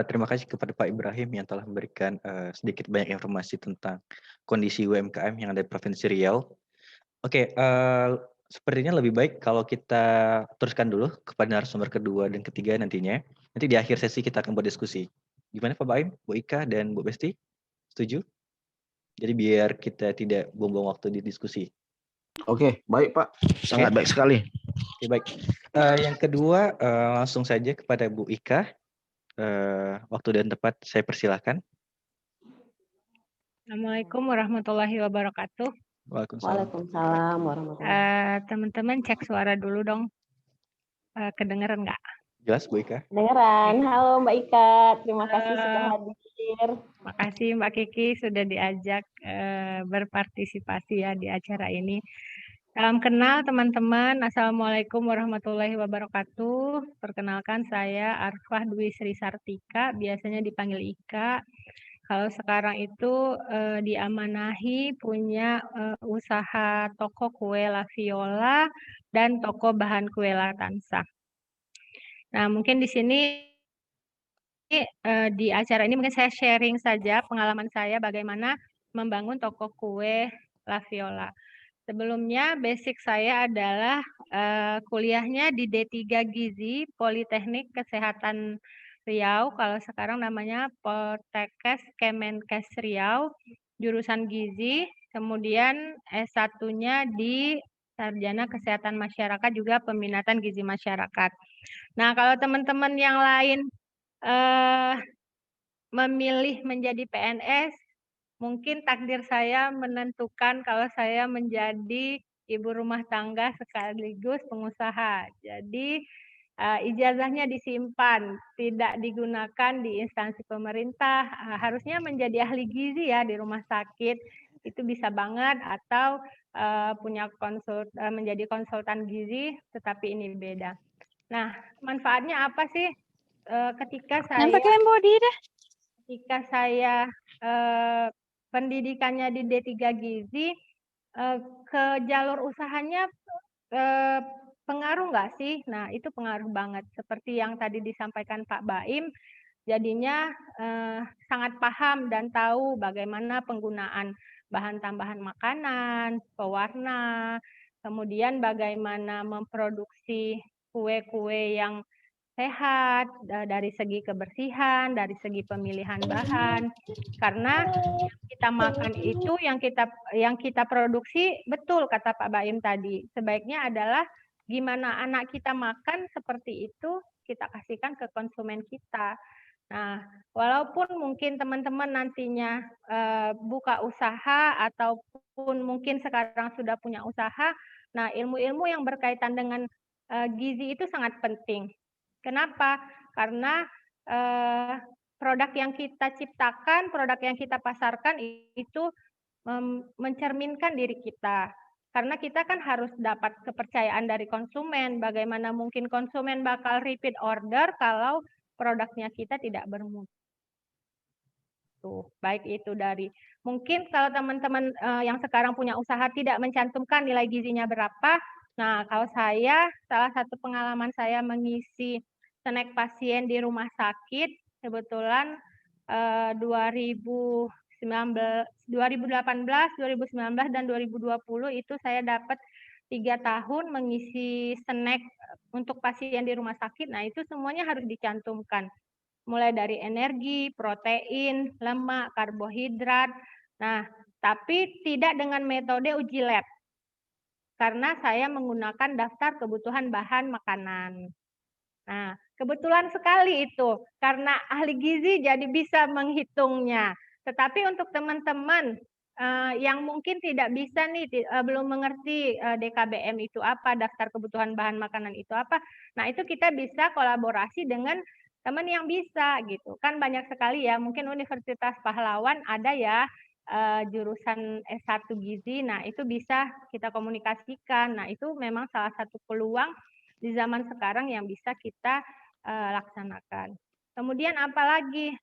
terima kasih kepada Pak Ibrahim yang telah memberikan, sedikit banyak informasi tentang kondisi UMKM yang ada di Provinsi Riau. Oke, sepertinya lebih baik kalau kita teruskan dulu kepada narasumber kedua dan ketiga nantinya. Nanti di akhir sesi kita akan berdiskusi. Gimana Pak Baim, Bu Ika, dan Bu Besti? Setuju? Jadi biar kita tidak buang-buang waktu di diskusi. Oke, baik Pak. Sangat Oke, baik sekali. oke baik. Yang kedua, langsung saja kepada Bu Ika. Waktu dan tempat saya persilahkan. Assalamualaikum warahmatullahi wabarakatuh. Waalaikumsalam. Waalaikumsalam warahmatullahi Teman-teman cek suara dulu dong. Kedengeran nggak? Jelas Bu Ika? Kedengeran. Halo Mbak Ika, terima kasih sudah hadir. Makasih Mbak Kiki sudah diajak berpartisipasi ya di acara ini. Salam kenal teman-teman. Assalamualaikum warahmatullahi wabarakatuh. Perkenalkan saya Arfah Dwi Sri Sartika, biasanya dipanggil Ika. Kalau sekarang itu diamanahi punya usaha toko kue La Viola dan toko bahan kue La Tansa. Nah, mungkin di sini di acara ini mungkin saya sharing saja pengalaman saya bagaimana membangun toko kue La Viola. Sebelumnya basic saya adalah kuliahnya di D3 Gizi Politeknik Kesehatan Riau, kalau sekarang namanya Poltekkes Kemenkes Riau, jurusan gizi, kemudian S1-nya di Sarjana Kesehatan Masyarakat juga peminatan gizi masyarakat. Nah, kalau teman-teman yang lain memilih menjadi PNS, mungkin takdir saya menentukan kalau saya menjadi ibu rumah tangga sekaligus pengusaha. Jadi ijazahnya disimpan, tidak digunakan di instansi pemerintah. Harusnya menjadi ahli gizi ya di rumah sakit, itu bisa banget, atau menjadi konsultan gizi, tetapi ini beda. Nah, manfaatnya apa sih ketika saya pendidikannya di D3 Gizi, ke jalur usahanya pengaruh nggak sih? Nah, itu pengaruh banget. Seperti yang tadi disampaikan Pak Baim, jadinya sangat paham dan tahu bagaimana penggunaan bahan tambahan makanan, pewarna, kemudian bagaimana memproduksi kue-kue yang sehat dari segi kebersihan, dari segi pemilihan bahan. Karena yang kita makan itu yang kita produksi, betul kata Pak Baim tadi. Sebaiknya adalah gimana anak kita makan seperti itu kita kasihkan ke konsumen kita. Nah, walaupun mungkin teman-teman nantinya buka usaha ataupun mungkin sekarang sudah punya usaha, nah ilmu-ilmu yang berkaitan dengan gizi itu sangat penting. Kenapa? Karena produk yang kita ciptakan, produk yang kita pasarkan itu mencerminkan diri kita. Karena kita kan harus dapat kepercayaan dari konsumen. Bagaimana mungkin konsumen bakal repeat order kalau produknya kita tidak bermutu. Baik itu dari mungkin kalau teman-teman yang sekarang punya usaha tidak mencantumkan nilai gizinya berapa. Nah, kalau saya, salah satu pengalaman saya mengisi snack pasien di rumah sakit, kebetulan 2018, 2019, dan 2020 itu saya dapat 3 tahun mengisi snack untuk pasien di rumah sakit. Nah, itu semuanya harus dicantumkan. Mulai dari energi, protein, lemak, karbohidrat. Nah, tapi tidak dengan metode uji lab. Karena saya menggunakan daftar kebutuhan bahan makanan. Nah, kebetulan sekali itu. Karena ahli gizi jadi bisa menghitungnya. Tetapi untuk teman-teman yang mungkin tidak bisa nih, belum mengerti DKBM itu apa, daftar kebutuhan bahan makanan itu apa. Nah, itu kita bisa kolaborasi dengan teman yang bisa gitu. Kan banyak sekali ya, mungkin Universitas Pahlawan ada ya jurusan S1 Gizi. Nah, itu bisa kita komunikasikan. Nah, itu memang salah satu peluang di zaman sekarang yang bisa kita laksanakan. Kemudian apalagi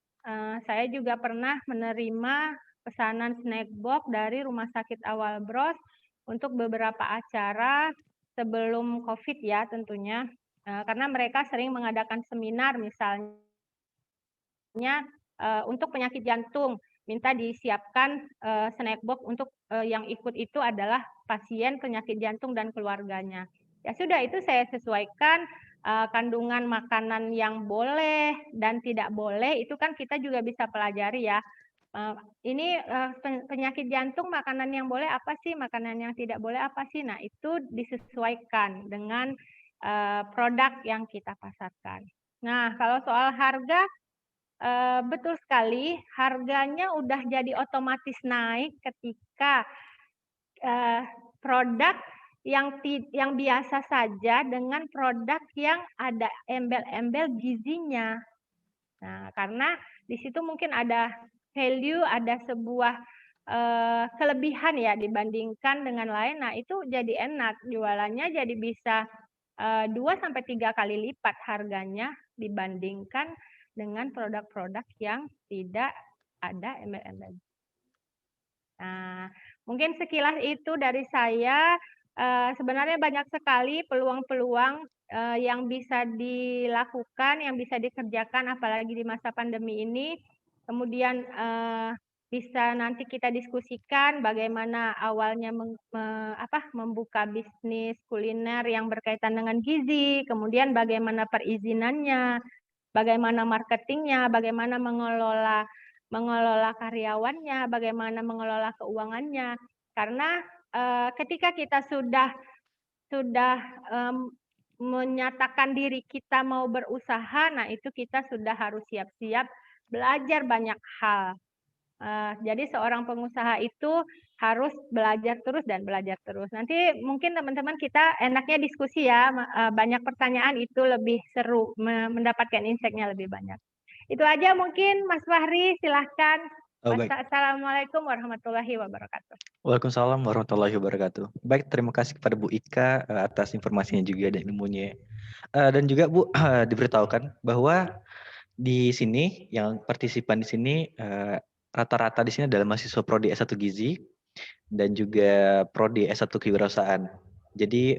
saya juga pernah menerima pesanan snack box dari Rumah Sakit Awal Bros untuk beberapa acara sebelum COVID ya tentunya. Karena mereka sering mengadakan seminar misalnya untuk penyakit jantung, minta disiapkan snack box untuk yang ikut itu adalah pasien penyakit jantung dan keluarganya. Ya sudah, itu saya sesuaikan kandungan makanan yang boleh dan tidak boleh, itu kan kita juga bisa pelajari ya. Ini penyakit jantung, makanan yang boleh apa sih, makanan yang tidak boleh apa sih. Nah, itu disesuaikan dengan produk yang kita pasarkan. Nah, kalau soal harga, betul sekali, harganya udah jadi otomatis naik ketika produk yang biasa saja dengan produk yang ada embel-embel gizinya. Nah, karena di situ mungkin ada value, ada sebuah kelebihan ya dibandingkan dengan lain. Nah, itu jadi enak, jualannya jadi bisa 2-3 kali lipat harganya dibandingkan dengan produk-produk yang tidak ada embel-embel. Nah, mungkin sekilas itu dari saya. Sebenarnya banyak sekali peluang-peluang yang bisa dilakukan, yang bisa dikerjakan, apalagi di masa pandemi ini. Kemudian bisa nanti kita diskusikan bagaimana awalnya membuka bisnis kuliner yang berkaitan dengan gizi, kemudian bagaimana perizinannya, bagaimana marketingnya, bagaimana mengelola karyawannya, bagaimana mengelola keuangannya. Karena ketika kita sudah menyatakan diri kita mau berusaha, nah itu kita sudah harus siap-siap belajar banyak hal. Jadi seorang pengusaha itu harus belajar terus dan belajar terus. Nanti mungkin teman-teman kita enaknya diskusi ya, banyak pertanyaan itu lebih seru, mendapatkan insight-nya lebih banyak. Itu aja mungkin Mas Fahri, silahkan. Baik. Assalamualaikum warahmatullahi wabarakatuh. Waalaikumsalam warahmatullahi wabarakatuh. Baik, terima kasih kepada Bu Ika atas informasinya juga dan ilmunya. Dan juga Bu diberitahukan bahwa di sini yang partisipan di sini rata-rata di sini adalah mahasiswa prodi S1 Gizi dan juga prodi S1 Kewirausahaan. Jadi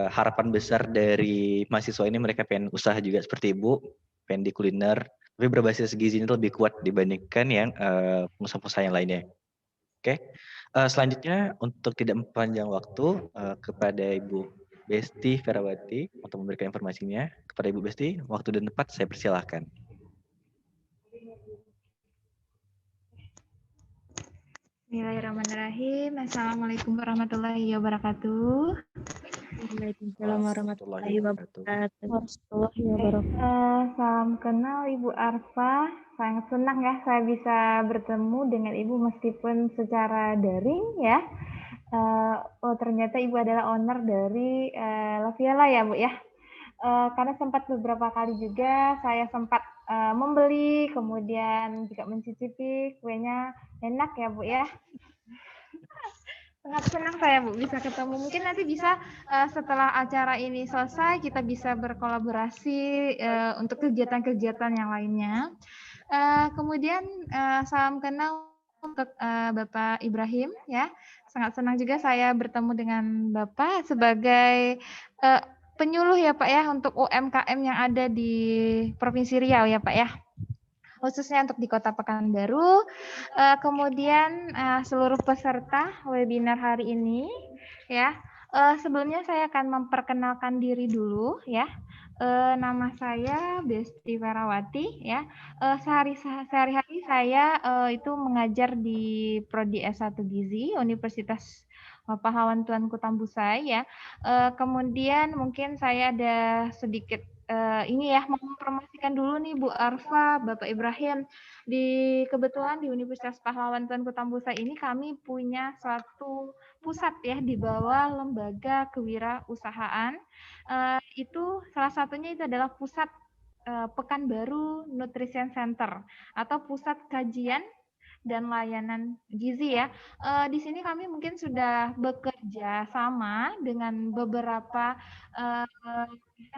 harapan besar dari mahasiswa ini mereka pengen usaha juga seperti Ibu, pengen di kuliner, tapi berbasis gizi ini lebih kuat dibandingkan yang pengusaha-pengusaha yang lainnya. Oke, selanjutnya untuk tidak mempanjang waktu kepada Ibu Besti Ferawati untuk memberikan informasinya. Kepada Ibu Besti, waktu dan tempat saya persilahkan. Bismillahirrahmanirrahim. Assalamualaikum warahmatullahi wabarakatuh. Waalaikumsalam warahmatullahi wabarakatuh. Salam kenal Ibu Arfa. Sangat senang ya saya bisa bertemu dengan Ibu meskipun secara daring ya. Ternyata Ibu adalah owner dari Laviela ya Bu ya. Karena sempat beberapa kali juga saya sempat membeli, kemudian juga mencicipi kuenya, enak ya Bu ya. Sangat senang saya Bu bisa ketemu. Mungkin nanti bisa setelah acara ini selesai kita bisa berkolaborasi untuk kegiatan-kegiatan yang lainnya. Kemudian salam kenal untuk Bapak Ibrahim ya. Sangat senang juga saya bertemu dengan Bapak sebagai penyuluh ya Pak ya untuk UMKM yang ada di Provinsi Riau ya Pak ya. Khususnya untuk di Kota Pekanbaru. Kemudian seluruh peserta webinar hari ini ya. Sebelumnya saya akan memperkenalkan diri dulu ya. Nama saya Besti Ferawati ya. Sehari-hari saya itu mengajar di Prodi S1 Gizi Universitas Pahlawan Tuanku Tambusai ya. Kemudian mungkin saya ada sedikit ini ya mau mempromosikan dulu nih Bu Arfa, Bapak Ibrahim. Kebetulan di Universitas Pahlawan Tuanku Tambusai ini kami punya suatu pusat ya di bawah lembaga kewirausahaan. Itu salah satunya itu adalah pusat Pekanbaru Nutrition Center atau pusat kajian dan layanan gizi ya. Di sini kami mungkin sudah bekerja sama dengan beberapa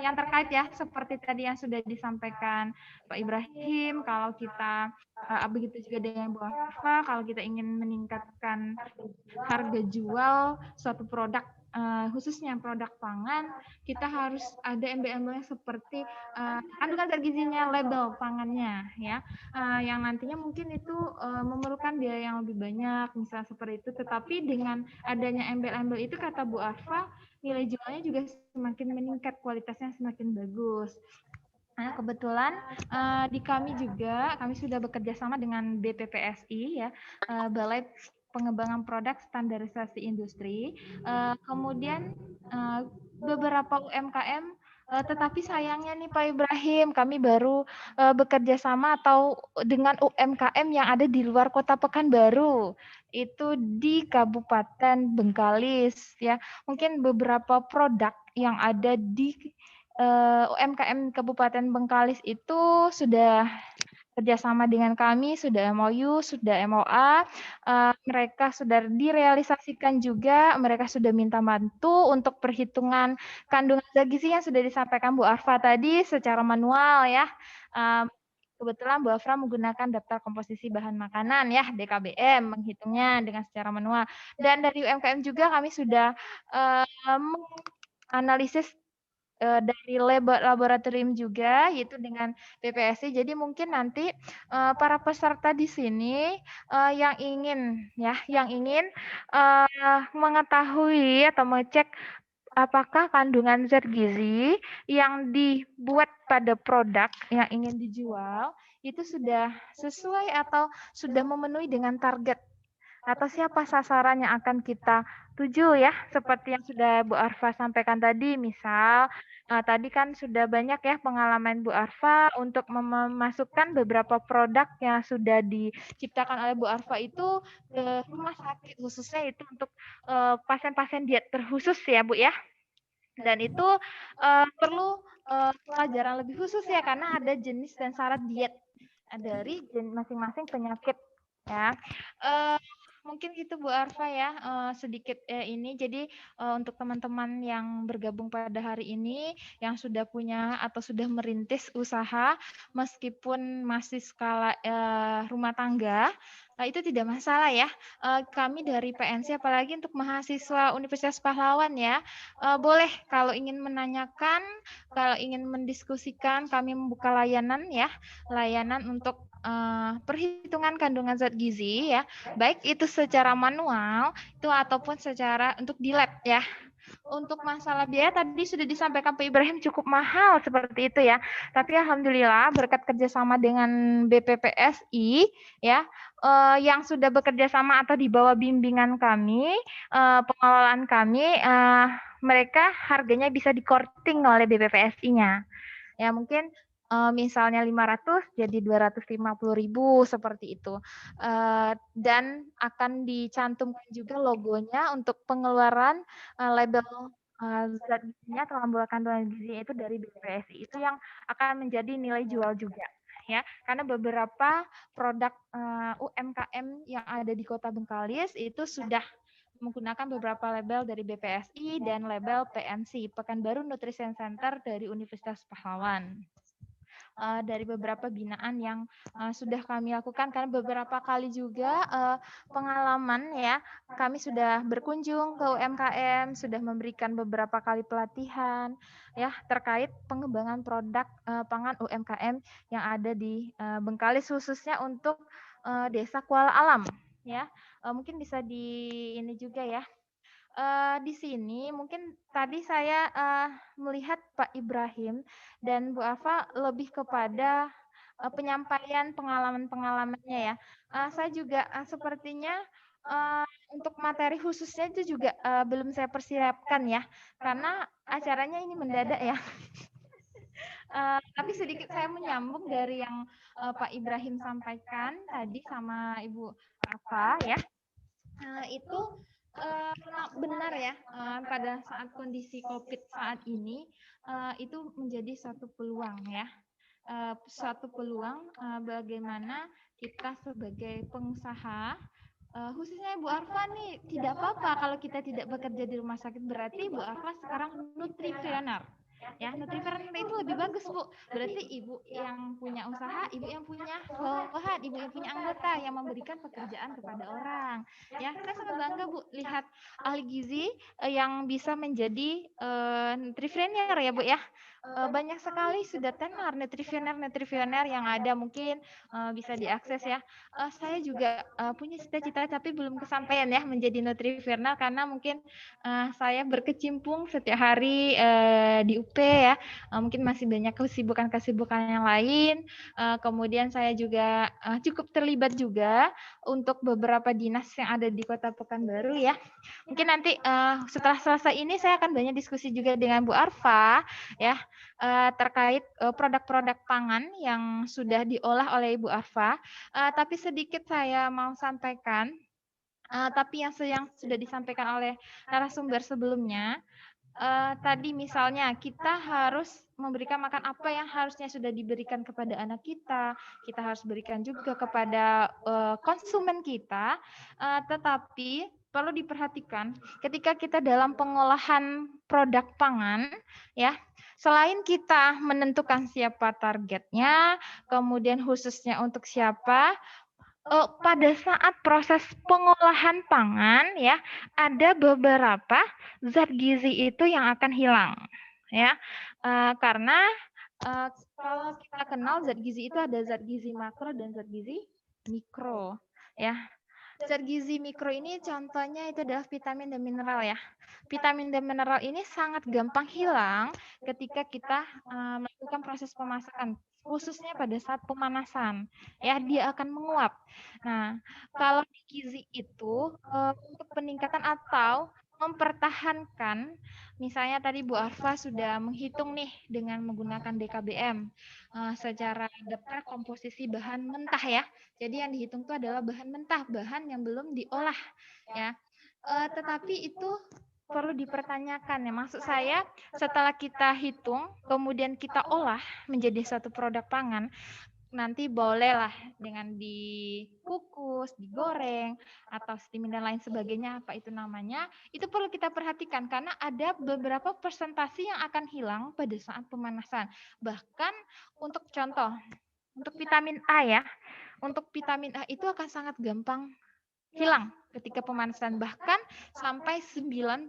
yang terkait ya, seperti tadi yang sudah disampaikan Pak Ibrahim, kalau kita begitu juga dengan Bu Arfa, kalau kita ingin meningkatkan harga jual suatu produk khususnya produk pangan, kita harus ada embel-embelnya seperti kandungan zat gizinya, label pangannya, ya, yang nantinya mungkin itu memerlukan biaya yang lebih banyak, misalnya seperti itu. Tetapi dengan adanya embel-embel itu, kata Bu Arfa, nilai jualnya juga semakin meningkat, kualitasnya semakin bagus. Nah, kebetulan di kami juga, kami sudah bekerja sama dengan BPPSI, ya, Balai Pengembangan Produk Standarisasi Industri. Kemudian beberapa UMKM, tetapi sayangnya nih Pak Ibrahim, kami baru bekerja sama atau dengan UMKM yang ada di luar Kota Pekanbaru, itu di Kabupaten Bengkalis, ya. Mungkin beberapa produk yang ada di UMKM Kabupaten Bengkalis itu sudah kerjasama dengan kami, sudah MOU, sudah MOA, mereka sudah direalisasikan juga, mereka sudah minta bantu untuk perhitungan kandungan zat gizi yang sudah disampaikan Bu Arfa tadi secara manual, ya. Kebetulan Bu Arfa menggunakan daftar komposisi bahan makanan, ya, DKBM, menghitungnya dengan secara manual. Dan dari UMKM juga kami sudah menganalisis dari laboratorium juga, yaitu dengan BPSI. Jadi mungkin nanti para peserta di sini yang ingin mengetahui atau mengecek apakah kandungan zat gizi yang dibuat pada produk yang ingin dijual itu sudah sesuai atau sudah memenuhi dengan target, atau siapa sasaran yang akan kita tuju, ya, seperti yang sudah Bu Arfa sampaikan tadi. Misal tadi kan sudah banyak ya pengalaman Bu Arfa untuk memasukkan beberapa produk yang sudah diciptakan oleh Bu Arfa itu ke rumah sakit, khususnya itu untuk pasien-pasien diet terkhusus, ya Bu, ya. Dan itu perlu pelajaran lebih khusus, ya, karena ada jenis dan syarat diet dari masing-masing penyakit, ya. Mungkin gitu Bu Arfa, ya, sedikit ini. Jadi untuk teman-teman yang bergabung pada hari ini yang sudah punya atau sudah merintis usaha meskipun masih skala rumah tangga, itu tidak masalah, ya. Kami dari PNC, apalagi untuk mahasiswa Universitas Pahlawan, ya, boleh kalau ingin menanyakan, kalau ingin mendiskusikan, kami membuka layanan, ya, layanan untuk perhitungan kandungan zat gizi, ya, baik itu secara manual itu ataupun secara untuk di lab, ya. Untuk masalah biaya tadi sudah disampaikan Pak Ibrahim cukup mahal seperti itu, ya. Tapi alhamdulillah berkat kerjasama dengan BPPSI, ya, yang sudah bekerja sama atau di bawah bimbingan kami, pengelolaan kami, mereka harganya bisa di-korting oleh BPPSI-nya. Ya, mungkin misalnya 500 jadi 250.000 seperti itu. Dan akan dicantumkan juga logonya untuk pengeluaran label zat gizinya atau label kandungan gizinya itu dari BPSI. Itu yang akan menjadi nilai jual juga, ya. Karena beberapa produk UMKM yang ada di Kota Bengkalis itu sudah menggunakan beberapa label dari BPSI dan label PNC, Pekanbaru Nutrition Center dari Universitas Pahlawan. Dari beberapa binaan yang sudah kami lakukan, karena beberapa kali juga pengalaman, ya, kami sudah berkunjung ke UMKM, sudah memberikan beberapa kali pelatihan, ya, terkait pengembangan produk pangan UMKM yang ada di Bengkalis, khususnya untuk Desa Kuala Alam, ya. Mungkin bisa di ini juga, ya. Di sini mungkin tadi saya melihat Pak Ibrahim dan Bu Afa lebih kepada penyampaian pengalaman-pengalamannya, ya. Saya juga sepertinya untuk materi khususnya itu juga belum saya persiapkan, ya, karena acaranya ini mendadak, ya. Tapi sedikit saya menyambung dari yang Pak Ibrahim sampaikan tadi sama Ibu Afa, ya. Itu benar, ya, pada saat kondisi COVID saat ini itu menjadi satu peluang, ya, suatu peluang bagaimana kita sebagai pengusaha, khususnya Bu Arfa nih, tidak apa-apa kalau kita tidak bekerja di rumah sakit, berarti Bu Arfa sekarang nutrisioner. Ya, Nutrifernal itu lebih bagus, Bu. Berarti ibu yang punya usaha, ibu yang punya bawahan, ibu yang punya anggota yang memberikan pekerjaan kepada orang. Ya, saya sangat bangga, Bu, lihat ahli gizi yang bisa menjadi nutrifrener ya, Bu ya. Banyak sekali sudah tenar nutrifioner yang ada, mungkin bisa diakses ya. Saya juga punya cita-cita tapi belum kesampaian ya menjadi nutrifioner karena mungkin saya berkecimpung setiap hari di UP ya. Mungkin masih banyak kesibukan-kesibukan yang lain. Kemudian saya juga cukup terlibat juga untuk beberapa dinas yang ada di Kota Pekanbaru ya. Mungkin nanti setelah selesai ini saya akan banyak diskusi juga dengan Bu Arfa ya terkait produk-produk pangan yang sudah diolah oleh Ibu Arfa. Tapi sedikit saya mau sampaikan, tapi yang sudah disampaikan oleh narasumber sebelumnya, tadi misalnya kita harus memberikan makan apa yang harusnya sudah diberikan kepada anak kita harus berikan juga kepada konsumen kita, tetapi perlu diperhatikan ketika kita dalam pengolahan produk pangan, ya, selain kita menentukan siapa targetnya, kemudian khususnya untuk siapa, pada saat proses pengolahan pangan ya ada beberapa zat gizi itu yang akan hilang ya karena kalau kita kenal zat gizi itu ada zat gizi makro dan zat gizi mikro ya. Zat gizi mikro ini contohnya itu adalah vitamin dan mineral ya. Vitamin dan mineral ini sangat gampang hilang ketika kita melakukan proses pemasakan, khususnya pada saat pemanasan. Ya, dia akan menguap. Nah, kalau di gizi itu untuk peningkatan atau mempertahankan, misalnya tadi Bu Arfa sudah menghitung nih dengan menggunakan DKBM secara daftar komposisi bahan mentah ya. Jadi yang dihitung itu adalah bahan mentah, bahan yang belum diolah ya. Tetapi itu perlu dipertanyakan ya. Maksud saya setelah kita hitung, kemudian kita olah menjadi satu produk pangan, nanti bolehlah dengan dikukus, digoreng, atau steaming dan lain sebagainya, apa itu namanya, itu perlu kita perhatikan karena ada beberapa persentase yang akan hilang pada saat pemanasan. Bahkan untuk contoh, untuk vitamin A ya, untuk vitamin A itu akan sangat gampang hilang ketika pemanasan, bahkan sampai 90%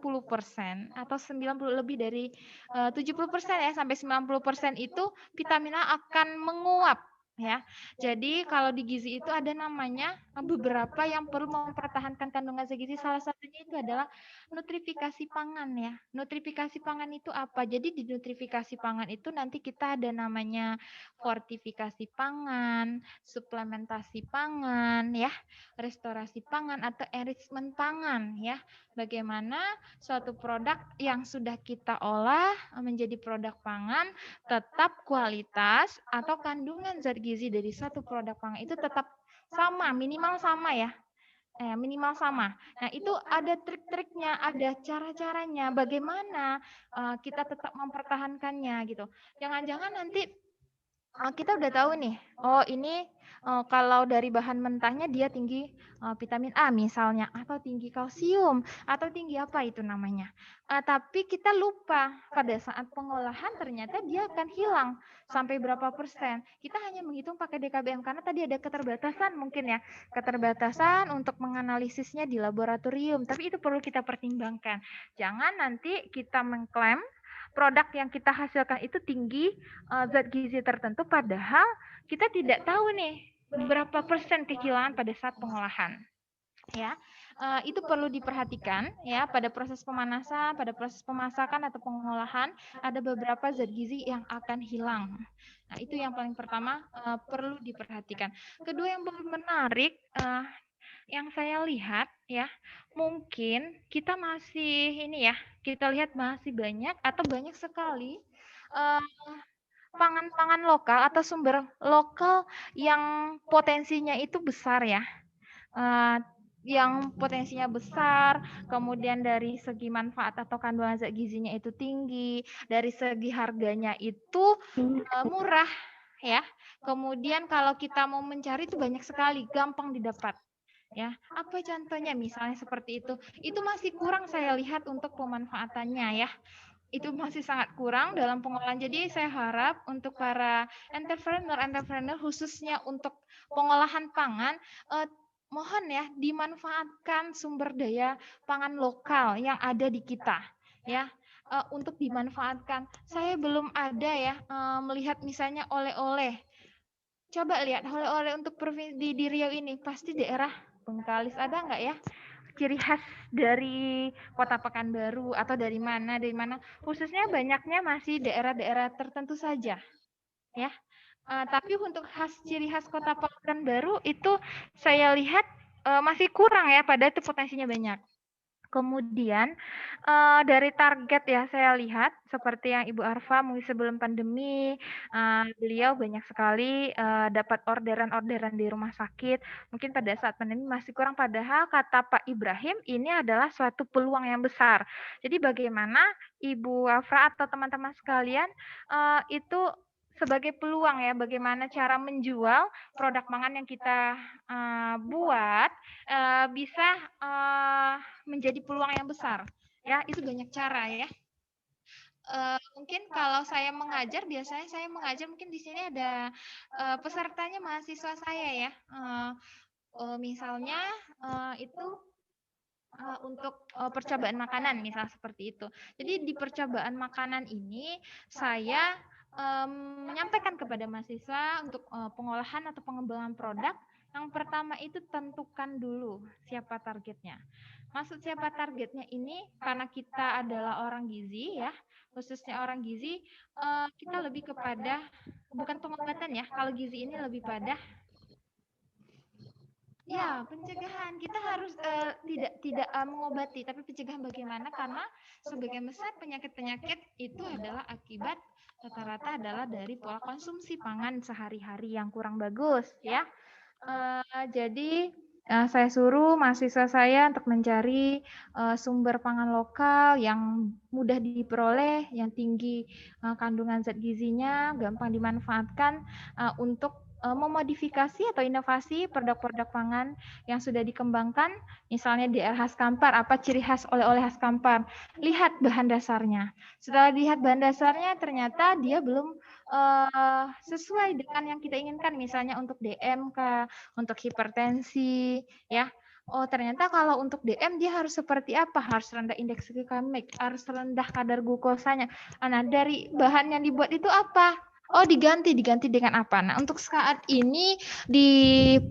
atau 90 lebih dari 70% ya, sampai 90% itu vitamin A akan menguap ya. Jadi kalau di gizi itu ada namanya beberapa yang perlu mempertahankan kandungan zat gizi, salah satunya itu adalah nutrifikasi pangan ya. Nutrifikasi pangan itu apa? Jadi di nutrifikasi pangan itu nanti kita ada namanya fortifikasi pangan, suplementasi pangan ya, restorasi pangan atau enrichment pangan ya. Bagaimana suatu produk yang sudah kita olah menjadi produk pangan tetap kualitas atau kandungan zat gizi dari suatu produk pangan itu tetap sama, minimal sama ya. Minimal sama. Nah, itu ada trik-triknya, ada cara-caranya bagaimana kita tetap mempertahankannya gitu. Jangan-jangan nanti kita udah tahu nih, oh ini kalau dari bahan mentahnya dia tinggi vitamin A misalnya, atau tinggi kalsium, atau tinggi apa itu namanya. Tapi kita lupa pada saat pengolahan ternyata dia akan hilang sampai berapa persen. Kita hanya menghitung pakai DKBM karena tadi ada keterbatasan mungkin ya, keterbatasan untuk menganalisisnya di laboratorium. Tapi itu perlu kita pertimbangkan. Jangan nanti kita mengklaim produk yang kita hasilkan itu tinggi zat gizi tertentu, padahal kita tidak tahu nih berapa persen kehilangan pada saat pengolahan. Ya, itu perlu diperhatikan ya pada proses pemanasan, pada proses pemasakan atau pengolahan ada beberapa zat gizi yang akan hilang. Nah, itu yang paling pertama perlu diperhatikan. Kedua yang paling menarik yang saya lihat ya, mungkin kita masih ini ya, kita lihat masih banyak atau banyak sekali pangan-pangan lokal atau sumber lokal yang potensinya itu besar ya. Yang potensinya besar, kemudian dari segi manfaat atau kandungan zat gizinya itu tinggi, dari segi harganya itu murah ya. Kemudian kalau kita mau mencari itu banyak sekali, gampang didapat. Ya, apa contohnya misalnya seperti itu masih kurang saya lihat untuk pemanfaatannya ya. itu masih sangat kurang dalam pengolahan. Jadi saya harap untuk para entrepreneur khususnya untuk pengolahan pangan, mohon ya dimanfaatkan sumber daya pangan lokal yang ada di kita, ya. Untuk dimanfaatkan. Saya belum ada ya melihat misalnya oleh-oleh. Coba lihat oleh-oleh untuk provinsi di Riau ini, pasti daerah Bengkalis ada nggak ya? Ciri khas dari Kota Pekanbaru atau dari mana, khususnya banyaknya masih daerah-daerah tertentu saja, ya. Tapi untuk ciri khas Kota Pekanbaru itu saya lihat masih kurang ya, padahal itu potensinya banyak. Kemudian dari target ya saya lihat seperti yang Ibu Arfa mungkin sebelum pandemi beliau banyak sekali dapat orderan-orderan di rumah sakit. Mungkin pada saat pandemi masih kurang, padahal kata Pak Ibrahim ini adalah suatu peluang yang besar. Jadi bagaimana Ibu Arfa atau teman-teman sekalian itu sebagai peluang ya, bagaimana cara menjual produk pangan yang kita buat bisa menjadi peluang yang besar, ya. Itu banyak cara ya. Mungkin kalau saya mengajar, biasanya saya mengajar mungkin di sini ada pesertanya mahasiswa saya ya. Misalnya itu untuk percobaan makanan, misal seperti itu. Jadi di percobaan makanan ini saya menyampaikan kepada mahasiswa untuk pengolahan atau pengembangan produk. Yang pertama itu tentukan dulu siapa targetnya. Maksud siapa targetnya ini karena kita adalah orang gizi ya, khususnya orang gizi, kita lebih kepada bukan pengobatan ya. Kalau gizi ini lebih pada ya pencegahan. Kita harus tidak mengobati, tapi pencegahan bagaimana? Karena sebagian besar penyakit-penyakit itu adalah akibat rata-rata adalah dari pola konsumsi pangan sehari-hari yang kurang bagus ya. Jadi saya suruh mahasiswa saya untuk mencari sumber pangan lokal yang mudah diperoleh, yang tinggi kandungan zat gizinya, gampang dimanfaatkan untuk memodifikasi atau inovasi produk-produk pangan yang sudah dikembangkan, misalnya DR khas Kampar, apa ciri khas oleh-oleh khas Kampar. Lihat bahan dasarnya. Setelah lihat bahan dasarnya, ternyata dia belum sesuai dengan yang kita inginkan, misalnya untuk DMK, untuk hipertensi, ya. Oh, ternyata kalau untuk DM dia harus seperti apa? Harus rendah indeks glikemik, harus rendah kadar glukosanya. Nah, dari bahan yang dibuat itu apa? Oh, diganti dengan apa? Nah, untuk saat ini di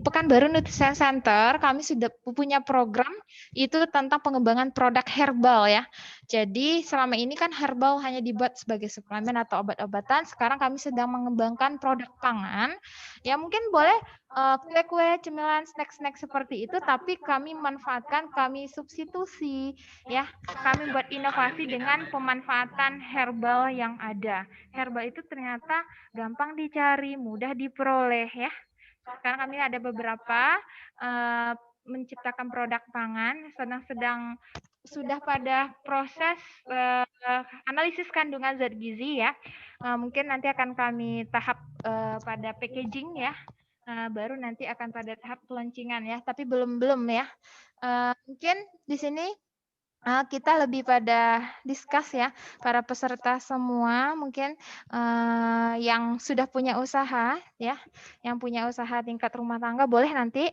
Pekanbaru Nutrition Center kami sudah punya program itu tentang pengembangan produk herbal ya. Jadi selama ini kan herbal hanya dibuat sebagai suplemen atau obat-obatan. Sekarang kami sedang mengembangkan produk pangan. Ya mungkin boleh kue-kue, cemilan, snack-snack seperti itu, tapi kami manfaatkan, kami substitusi, ya. Kami buat inovasi dengan pemanfaatan herbal yang ada. Herbal itu ternyata gampang dicari, mudah diperoleh, ya. Sekarang kami ada beberapa menciptakan produk pangan, sedang sudah pada proses analisis kandungan zat gizi ya. Mungkin nanti akan kami tahap pada packaging ya. Baru nanti akan pada tahap pelancingan ya, tapi belum ya. Mungkin di sini kita lebih pada discuss ya, para peserta semua mungkin yang sudah punya usaha ya, yang punya usaha tingkat rumah tangga boleh nanti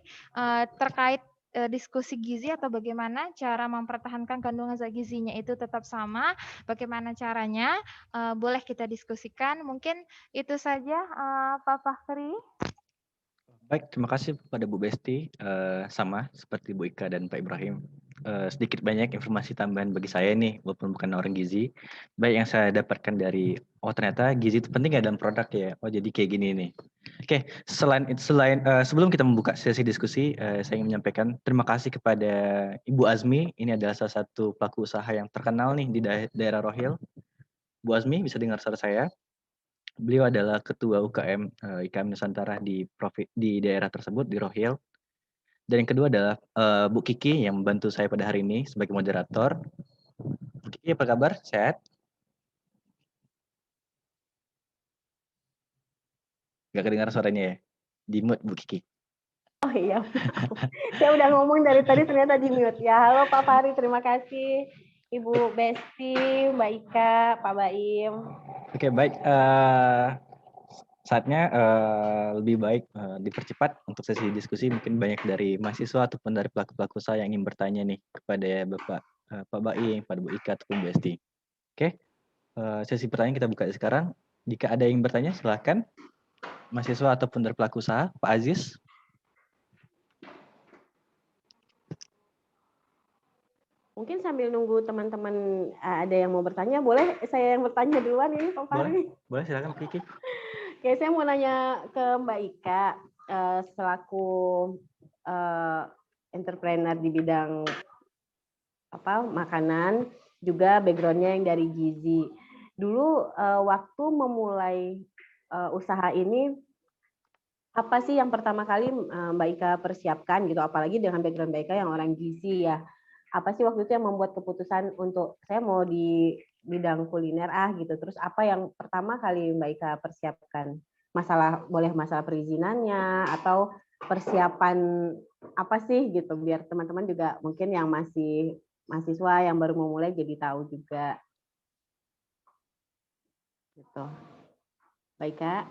terkait diskusi gizi atau bagaimana cara mempertahankan kandungan zat gizinya itu tetap sama, bagaimana caranya boleh kita diskusikan. Mungkin itu saja Pak Fakhri. Baik, terima kasih kepada Bu Besti. Sama seperti Bu Ika dan Pak Ibrahim. Sedikit banyak informasi tambahan bagi saya nih, walaupun bukan orang gizi. Baik yang saya dapatkan dari, oh ternyata gizi itu penting ya dalam produk ya. Oh jadi kayak gini nih. Oke, sebelum kita membuka sesi diskusi, saya ingin menyampaikan terima kasih kepada Ibu Azmi. Ini adalah salah satu pelaku usaha yang terkenal nih di daerah Rohil. Bu Azmi, bisa dengar suara saya? Beliau adalah ketua UKM IKM Nusantara di daerah tersebut di Rohil. Dan yang kedua adalah Bu Kiki yang membantu saya pada hari ini sebagai moderator. Bu Kiki apa kabar? Sehat? Gak kedengar suaranya ya? Di mute Bu Kiki. Oh iya, saya udah ngomong dari tadi ternyata di mute. Ya, halo Pak Fahri, terima kasih. Ibu Besti, Mbak Ika, Pak Baim. Oke, baik. Saatnya lebih baik dipercepat untuk sesi diskusi. Mungkin banyak dari mahasiswa ataupun dari pelaku-pelaku usaha yang ingin bertanya nih kepada Bapak Pak Baim, pada Bu Ika ataupun Bu Esti. Oke, sesi pertanyaan kita buka sekarang. Jika ada yang bertanya, silakan. Mahasiswa ataupun dari pelaku usaha, Pak Aziz. Mungkin sambil nunggu teman-teman ada yang mau bertanya, boleh saya yang bertanya duluan ini Pak Fahri? Boleh silakan Kiki. Oke, saya mau nanya ke Mbak Ika selaku entrepreneur di bidang makanan, juga backgroundnya yang dari gizi. Dulu waktu memulai usaha ini, apa sih yang pertama kali Mbak Ika persiapkan gitu, apalagi dengan background Mbak Ika yang orang gizi ya. Apa sih waktu itu yang membuat keputusan untuk saya mau di bidang kuliner gitu. Terus apa yang pertama kali Mbak Ika persiapkan? Boleh masalah perizinannya atau persiapan apa sih gitu, biar teman-teman juga mungkin yang masih mahasiswa yang baru memulai jadi tahu juga. Gitu. Baik, Kak.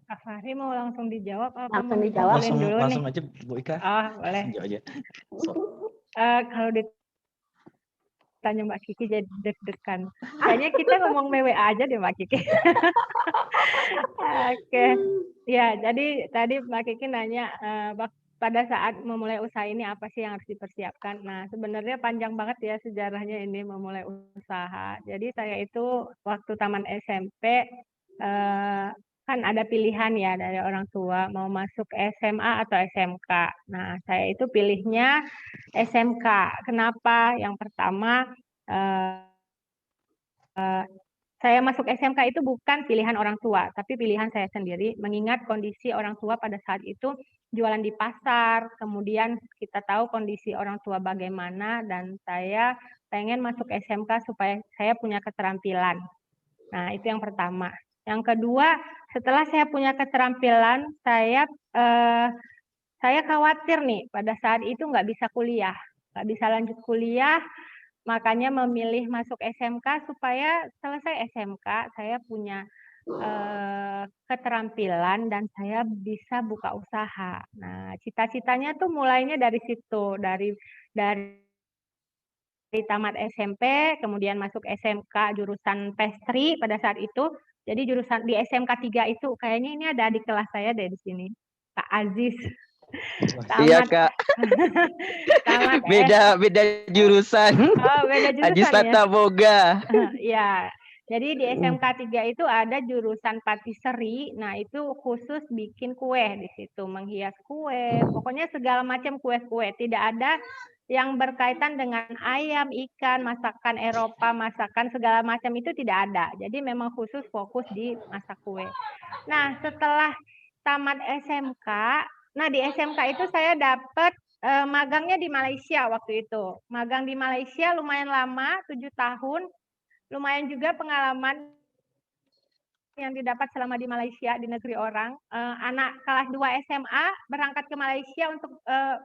Kak Fahri mau langsung dijawab apa Langsung mau dijawab. dikumpulin dulu Langsung nih? aja Bu Ika. Boleh. Langsung aja. So. Kalau ditanya Mbak Kiki jadi deg-degan. Kayaknya kita ngomong WA aja deh Mbak Kiki. Oke. Ya, jadi tadi Mbak Kiki nanya pada saat memulai usaha ini apa sih yang harus dipersiapkan. Nah, sebenarnya panjang banget ya sejarahnya ini memulai usaha. Jadi saya itu waktu taman SMP kan ada pilihan ya dari orang tua mau masuk SMA atau SMK. Nah, saya itu pilihnya SMK. Kenapa? Yang pertama, saya masuk SMK itu bukan pilihan orang tua, tapi pilihan saya sendiri, mengingat kondisi orang tua pada saat itu jualan di pasar, kemudian kita tahu kondisi orang tua bagaimana, dan saya pengen masuk SMK supaya saya punya keterampilan. Nah, itu yang pertama. Yang kedua, setelah saya punya keterampilan, saya khawatir nih, pada saat itu nggak bisa kuliah, nggak bisa lanjut kuliah, makanya memilih masuk SMK supaya selesai SMK saya punya keterampilan dan saya bisa buka usaha. Nah, cita-citanya tuh mulainya dari situ, dari tamat SMP, kemudian masuk SMK jurusan pastry pada saat itu. Jadi jurusan di SMK 3 itu kayaknya ini ada adik kelas saya dari sini, Kak Aziz. Iya Kak. Tamat Beda jurusan. Oh, beda jurusan Ajis Tata Boga. Ya. Jadi di SMK 3 itu ada jurusan patisserie. Nah, itu khusus bikin kue di situ, menghias kue, pokoknya segala macam kue-kue. Tidak ada yang berkaitan dengan ayam, ikan, masakan Eropa, masakan segala macam itu tidak ada. Jadi memang khusus fokus di masak kue. Nah, setelah tamat SMK, nah di SMK itu saya dapat magangnya di Malaysia waktu itu. Magang di Malaysia lumayan lama, 7 tahun. Lumayan juga pengalaman yang didapat selama di Malaysia, di negeri orang. Anak kelas 2 SMA berangkat ke Malaysia untuk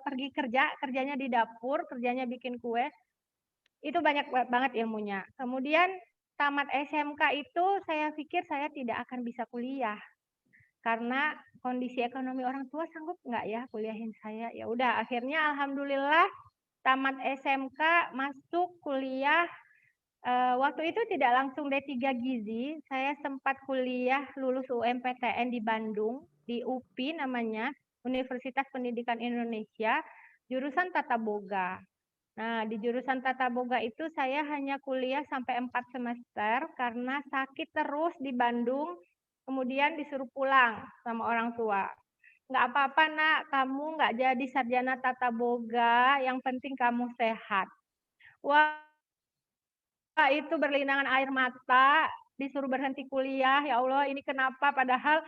pergi kerjanya di dapur, kerjanya bikin kue. Itu banyak banget ilmunya. Kemudian tamat SMK itu saya pikir saya tidak akan bisa kuliah. Karena kondisi ekonomi orang tua sanggup nggak ya kuliahin saya. Ya udah, akhirnya alhamdulillah tamat SMK masuk kuliah. Waktu itu tidak langsung D3 Gizi, saya sempat kuliah lulus UMPTN di Bandung, di UPI namanya, Universitas Pendidikan Indonesia, jurusan Tata Boga. Nah, di jurusan Tata Boga itu saya hanya kuliah sampai 4 semester karena sakit terus di Bandung, kemudian disuruh pulang sama orang tua. Nggak apa-apa nak, kamu nggak jadi sarjana Tata Boga, yang penting kamu sehat. Wah, itu berlinangan air mata, disuruh berhenti kuliah, ya Allah ini kenapa, padahal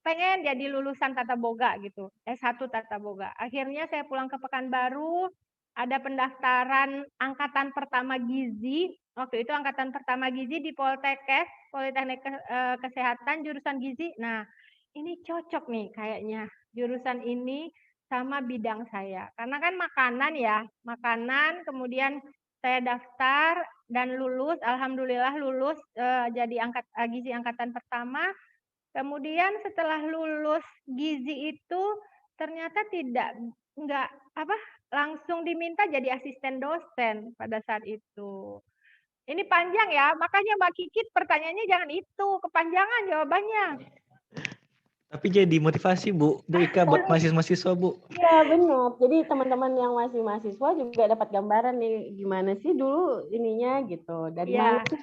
pengen jadi lulusan Tata Boga gitu, S1 Tata Boga. Akhirnya saya pulang ke Pekanbaru, ada pendaftaran angkatan pertama gizi, waktu itu angkatan pertama gizi di Poltekkes, Politeknik Kesehatan, jurusan gizi. Nah, ini cocok nih kayaknya, jurusan ini sama bidang saya. Karena kan makanan ya, makanan, kemudian saya daftar dan lulus, alhamdulillah lulus jadi gizi angkatan pertama. Kemudian setelah lulus gizi itu ternyata nggak apa langsung diminta jadi asisten dosen pada saat itu. Ini panjang ya, makanya Mbak Kiki pertanyaannya jangan itu, kepanjangan jawabannya. Tapi jadi motivasi Bu Ika buat mahasiswa Bu. Iya benar. Jadi teman-teman yang masih mahasiswa juga dapat gambaran nih gimana sih dulu ininya gitu. Dari Iya. mana sih?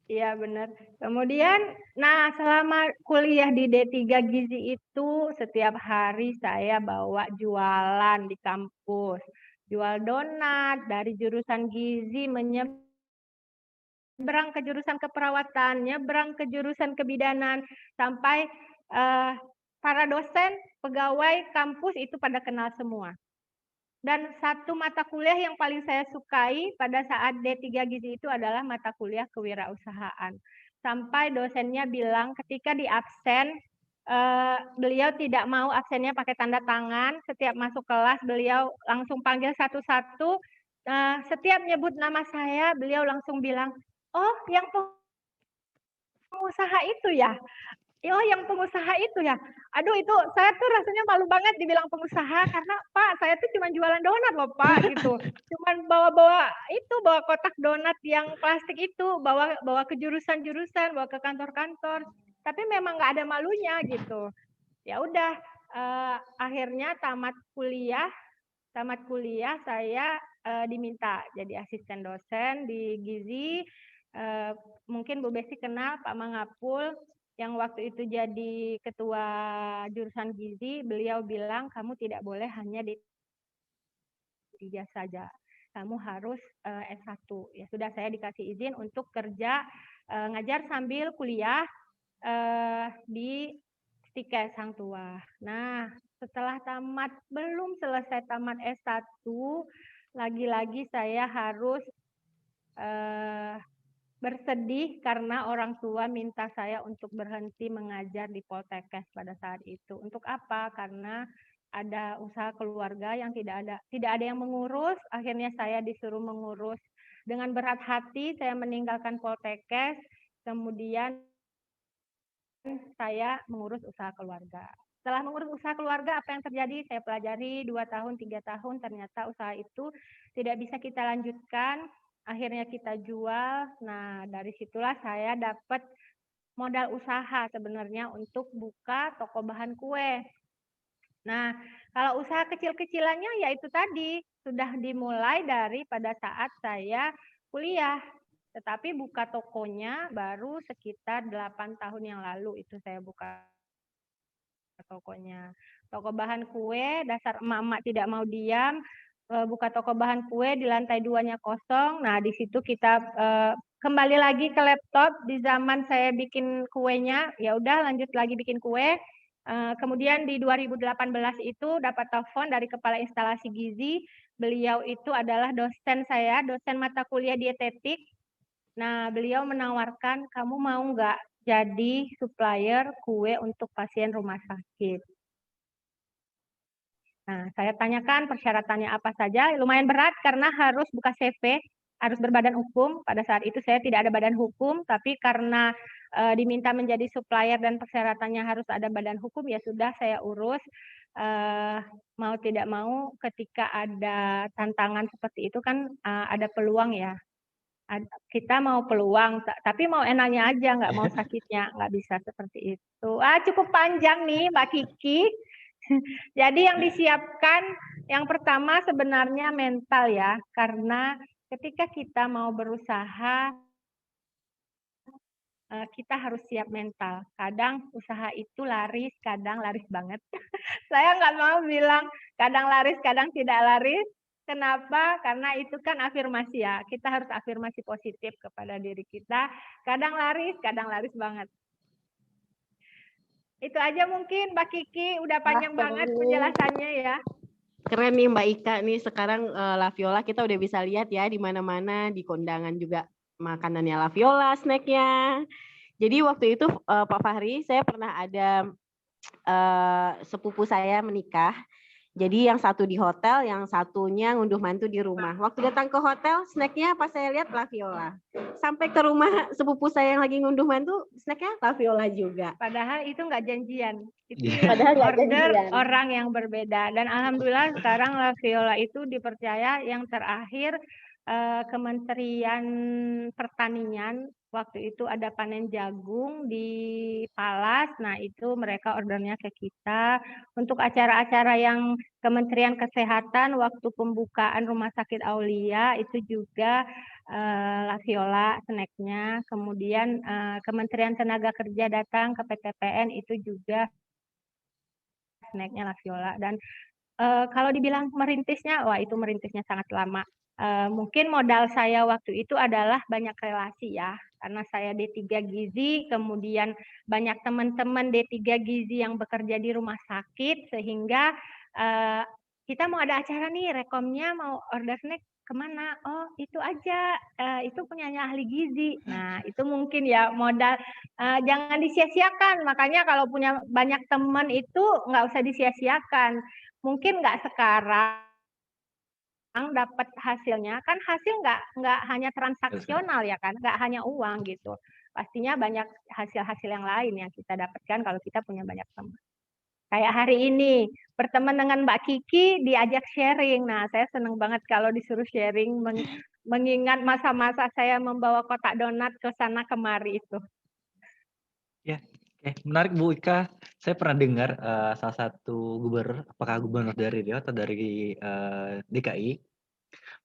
Iya benar. Kemudian, nah selama kuliah di D3 Gizi itu setiap hari saya bawa jualan di kampus. Jual donat dari jurusan gizi nyebrang ke jurusan keperawatan, nyebrang ke jurusan kebidanan, sampai para dosen, pegawai kampus itu pada kenal semua. Dan satu mata kuliah yang paling saya sukai pada saat D3 Gizi itu adalah mata kuliah kewirausahaan. Sampai dosennya bilang ketika di absen, beliau tidak mau absennya pakai tanda tangan. Setiap masuk kelas beliau langsung panggil satu-satu. Setiap nyebut nama saya, beliau langsung bilang, oh yang pengusaha itu ya? Oh yang pengusaha itu ya? Aduh itu saya tuh rasanya malu banget dibilang pengusaha karena Pak saya tuh cuma jualan donat loh Pak gitu. Cuman bawa kotak donat yang plastik itu, bawa ke jurusan-jurusan, bawa ke kantor-kantor. Tapi memang nggak ada malunya gitu. Ya udah akhirnya tamat kuliah saya diminta jadi asisten dosen di Gizi. Mungkin Bu Besi kenal Pak Mangapul yang waktu itu jadi ketua jurusan gizi, beliau bilang kamu tidak boleh hanya D3 saja. Kamu harus S1. Ya sudah saya dikasih izin untuk kerja ngajar sambil kuliah di Stikes Hang Tuah. Nah, setelah belum selesai tamat S1, lagi-lagi saya harus bersedih karena orang tua minta saya untuk berhenti mengajar di Poltekkes pada saat itu. Untuk apa? Karena ada usaha keluarga yang tidak ada yang mengurus, akhirnya saya disuruh mengurus. Dengan berat hati saya meninggalkan Poltekkes, kemudian saya mengurus usaha keluarga. Setelah mengurus usaha keluarga, apa yang terjadi? Saya pelajari 2 tahun, 3 tahun, ternyata usaha itu tidak bisa kita lanjutkan. Akhirnya kita jual. Nah, dari situlah saya dapat modal usaha sebenarnya untuk buka toko bahan kue. Nah, kalau usaha kecil-kecilannya ya itu tadi, sudah dimulai dari pada saat saya kuliah. Tetapi buka tokonya baru sekitar 8 tahun yang lalu itu saya buka tokonya. Toko bahan kue, dasar emak-emak tidak mau diam, buka toko bahan kue di lantai 2-nya kosong. Nah, di situ kita kembali lagi ke laptop di zaman saya bikin kuenya, ya udah lanjut lagi bikin kue. Kemudian di 2018 itu dapat telepon dari kepala instalasi gizi. Beliau itu adalah dosen saya, dosen mata kuliah dietetik. Nah, beliau menawarkan, kamu mau nggak jadi supplier kue untuk pasien rumah sakit? Nah, saya tanyakan persyaratannya apa saja. Lumayan berat karena harus buka CV, harus berbadan hukum. Pada saat itu saya tidak ada badan hukum, tapi karena diminta menjadi supplier dan persyaratannya harus ada badan hukum, ya sudah saya urus. Mau tidak mau ketika ada tantangan seperti itu kan ada peluang ya. Kita mau peluang, tapi mau enaknya aja, nggak mau sakitnya, nggak bisa seperti itu. Cukup panjang nih Mbak Kiki. Jadi yang disiapkan yang pertama sebenarnya mental ya, karena ketika kita mau berusaha, kita harus siap mental. Kadang usaha itu laris, kadang laris banget. Saya nggak mau bilang kadang laris, kadang tidak laris. Kenapa? Karena itu kan afirmasi ya. Kita harus afirmasi positif kepada diri kita. Kadang laris banget. Itu aja mungkin Mbak Kiki, udah panjang banget penjelasannya ya. Keren nih Mbak Ika nih, sekarang La Viola kita udah bisa lihat ya di mana-mana, di kondangan juga makanannya La Viola, snacknya. Jadi waktu itu Pak Fahri, saya pernah ada sepupu saya menikah. Jadi yang satu di hotel, yang satunya ngunduh mantu di rumah. Waktu datang ke hotel, snacknya pas saya lihat laviola. Sampai ke rumah sepupu saya yang lagi ngunduh mantu, snacknya laviola juga. Padahal itu nggak janjian. Itu Iya. Padahal nggak order janjian. orang yang berbeda. Dan alhamdulillah sekarang laviola itu dipercaya yang terakhir Kementerian Pertanian waktu itu ada panen jagung di Palas. Nah, itu mereka ordernya ke kita. Untuk acara-acara yang Kementerian Kesehatan waktu pembukaan Rumah Sakit Aulia itu juga laviola snacknya. Kemudian Kementerian Tenaga Kerja datang ke PTPN itu juga snacknya laviola. Dan kalau dibilang merintisnya, wah itu merintisnya sangat lama. Mungkin modal saya waktu itu adalah banyak relasi ya, karena saya D3 Gizi, kemudian banyak teman-teman D3 Gizi yang bekerja di rumah sakit, sehingga kita mau ada acara nih, rekomnya mau order snack kemana? Oh itu aja, itu punyanya ahli gizi. Nah itu mungkin ya modal, jangan disia-siakan, makanya kalau punya banyak teman itu nggak usah disia-siakan. Mungkin nggak sekarang dapat hasilnya, kan hasil nggak hanya transaksional ya kan, nggak hanya uang gitu. Pastinya banyak hasil-hasil yang lain yang kita dapatkan kalau kita punya banyak teman. Kayak hari ini berteman dengan Mbak Kiki diajak sharing. Nah, saya senang banget kalau disuruh sharing, mengingat masa-masa saya membawa kotak donat ke sana kemari itu. Ya, oke. Menarik Bu Ika. Saya pernah dengar salah satu gubernur, apakah gubernur dari Riau atau dari DKI,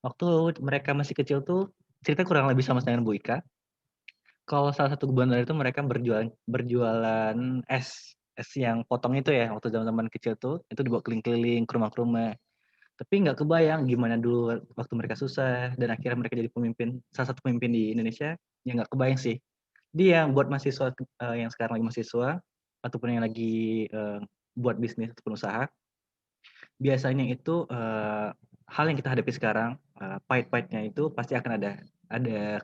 waktu mereka masih kecil tuh cerita kurang lebih sama dengan Bu Ika. Kalau salah satu gubernur itu mereka berjualan es yang potong itu ya, waktu zaman-zaman kecil tuh itu dibawa keliling-keliling ke rumah-rumah. Tapi nggak kebayang gimana dulu waktu mereka susah dan akhirnya mereka jadi salah satu pemimpin di Indonesia. Ya nggak kebayang sih. Dia yang buat mahasiswa yang sekarang lagi mahasiswa ataupun yang lagi buat bisnis ataupun usaha, biasanya itu hal yang kita hadapi sekarang, pahit-pahitnya itu pasti akan ada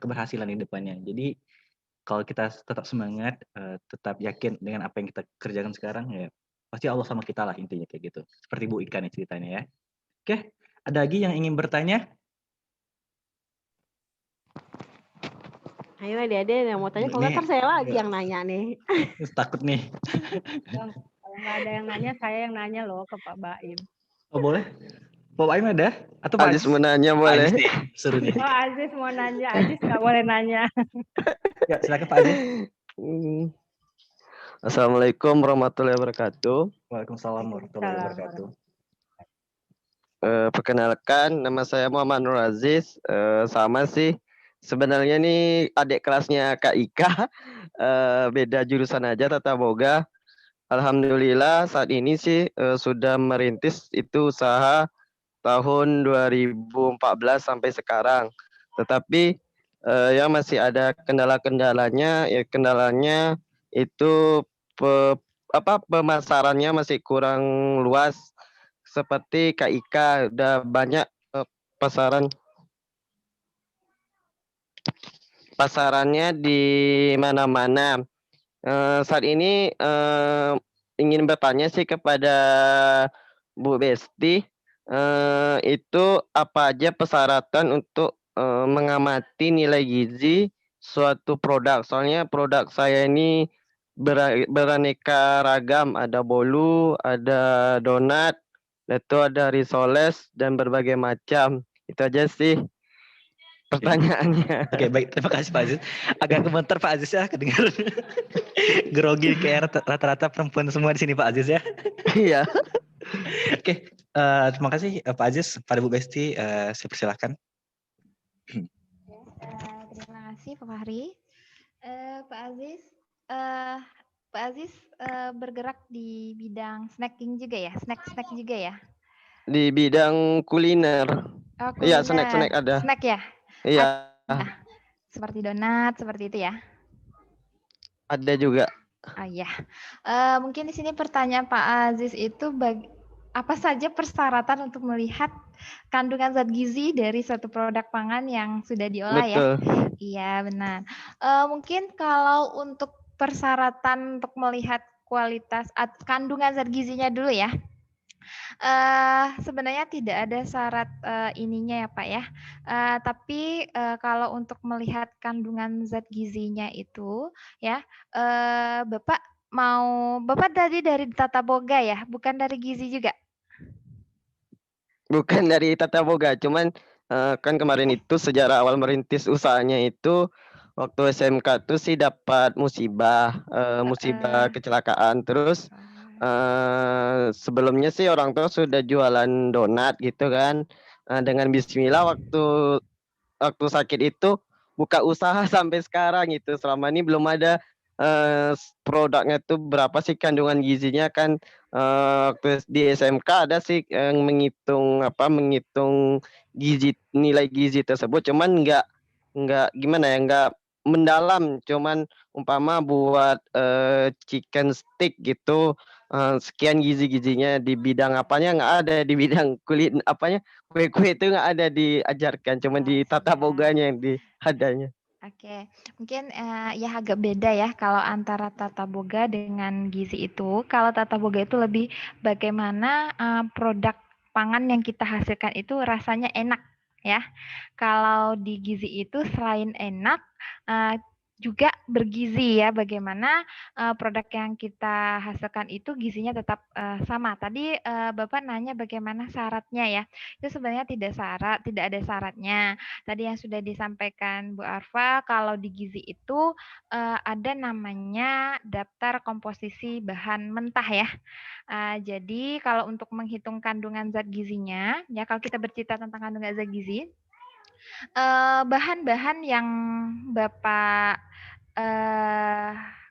keberhasilan di depannya. Jadi kalau kita tetap semangat, tetap yakin dengan apa yang kita kerjakan sekarang, ya pasti Allah sama kita lah intinya kayak gitu. Seperti Bu Ika nih ceritanya ya. Oke, ada lagi yang ingin bertanya? Ayo adik-adik yang mau tanya, kalau ntar saya lagi yang nanya nih. Takut nih. Kalau nggak ada yang nanya, saya yang nanya loh ke Pak Baim. Oh boleh? Pak Baim ada? Atau Pak Aziz mau nanya boleh. Aziz nih, suruh nih. Oh Aziz mau nanya, Aziz nggak boleh nanya. Ya silakan Pak Aziz. Assalamualaikum warahmatullahi wabarakatuh. Waalaikumsalam warahmatullahi wabarakatuh. Perkenalkan, nama saya Muhammad Nur Aziz. Sama sih. Sebenarnya nih adik kelasnya Kak Ika, beda jurusan aja tata boga. Alhamdulillah saat ini sih sudah merintis itu usaha tahun 2014 sampai sekarang. Tetapi yang masih ada kendala-kendalanya, ya kendalanya itu pemasarannya masih kurang luas. Seperti Kak Ika udah banyak pasarannya di mana-mana. Saat ini ingin bertanya sih kepada Bu Besti, itu apa aja persyaratan untuk mengamati nilai gizi suatu produk? Soalnya produk saya ini beraneka ragam, ada bolu, ada donat, itu ada risoles dan berbagai macam. Itu aja sih pertanyaannya. Oke, baik. Terima kasih Pak Aziz. Agak gemeter Pak Aziz ya, kedengaran grogi kayak rata-rata perempuan semua di sini Pak Aziz ya. Iya. Oke, terima kasih Pak Aziz. Pada Bu Besti, saya persilahkan. Terima kasih Pak Fahri. Pak Aziz bergerak di bidang snacking juga ya, snack juga ya. Di bidang kuliner. Oh, Iya, kuliner. snack ada. Snack ya. Iya. Seperti donat, seperti itu ya. Ada juga. Oh iya. Mungkin di sini pertanyaan Pak Aziz itu apa saja persyaratan untuk melihat kandungan zat gizi dari suatu produk pangan yang sudah diolah. Betul. Ya? Iya, benar. Mungkin kalau untuk persyaratan untuk melihat kualitas kandungan zat gizinya dulu ya. Sebenarnya tidak ada syarat, ininya ya, Pak, ya. Tapi, kalau untuk melihat kandungan zat gizinya itu ya, Bapak tadi dari Tata Boga ya, bukan dari gizi juga? Bukan dari Tata Boga, cuman kan kemarin itu sejarah awal merintis usahanya itu waktu SMK tuh sih dapat musibah, musibah kecelakaan. Terus sebelumnya sih orang tua sudah jualan donat gitu kan. Dengan Bismillah waktu sakit itu buka usaha sampai sekarang gitu. Selama ini belum ada produknya tuh berapa sih kandungan gizinya kan. Waktu di SMK ada sih yang menghitung nilai gizi tersebut, cuman nggak gimana ya, nggak mendalam, cuman umpama buat chicken stick gitu, sekian gizi-gizinya di bidang apanya nggak ada, di bidang kulit apanya kue-kue itu nggak ada diajarkan, cuman di tata Siap. boganya yang adanya. Oke, mungkin, ya agak beda ya kalau antara Tata Boga dengan gizi itu. Kalau Tata Boga itu lebih bagaimana, produk pangan yang kita hasilkan itu rasanya enak, ya. Kalau di gizi itu selain enak, juga bergizi ya, bagaimana, produk yang kita hasilkan itu gizinya tetap, sama. Tadi, Bapak nanya bagaimana syaratnya ya, itu sebenarnya tidak ada syaratnya. Tadi yang sudah disampaikan Bu Arfa, kalau di gizi itu ada namanya daftar komposisi bahan mentah ya. Jadi kalau untuk menghitung kandungan zat gizinya, ya kalau kita bercerita tentang kandungan zat gizi, bahan-bahan yang Bapak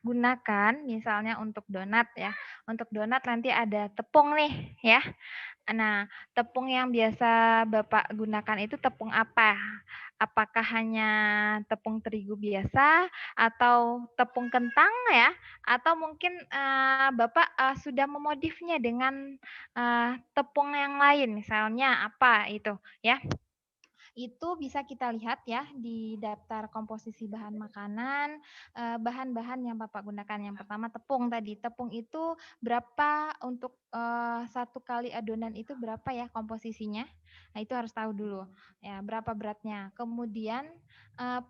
gunakan, misalnya untuk donat ya. Untuk donat nanti ada tepung nih ya. Nah, tepung yang biasa Bapak gunakan itu tepung apa? Apakah hanya tepung terigu biasa atau tepung kentang ya? Atau mungkin Bapak sudah memodifnya dengan tepung yang lain, misalnya apa itu ya? Itu bisa kita lihat ya di daftar komposisi bahan makanan, bahan-bahan yang Bapak gunakan. Yang pertama tepung tadi, tepung itu berapa untuk 1 kali adonan itu berapa ya komposisinya? Nah, itu harus tahu dulu ya, berapa beratnya. Kemudian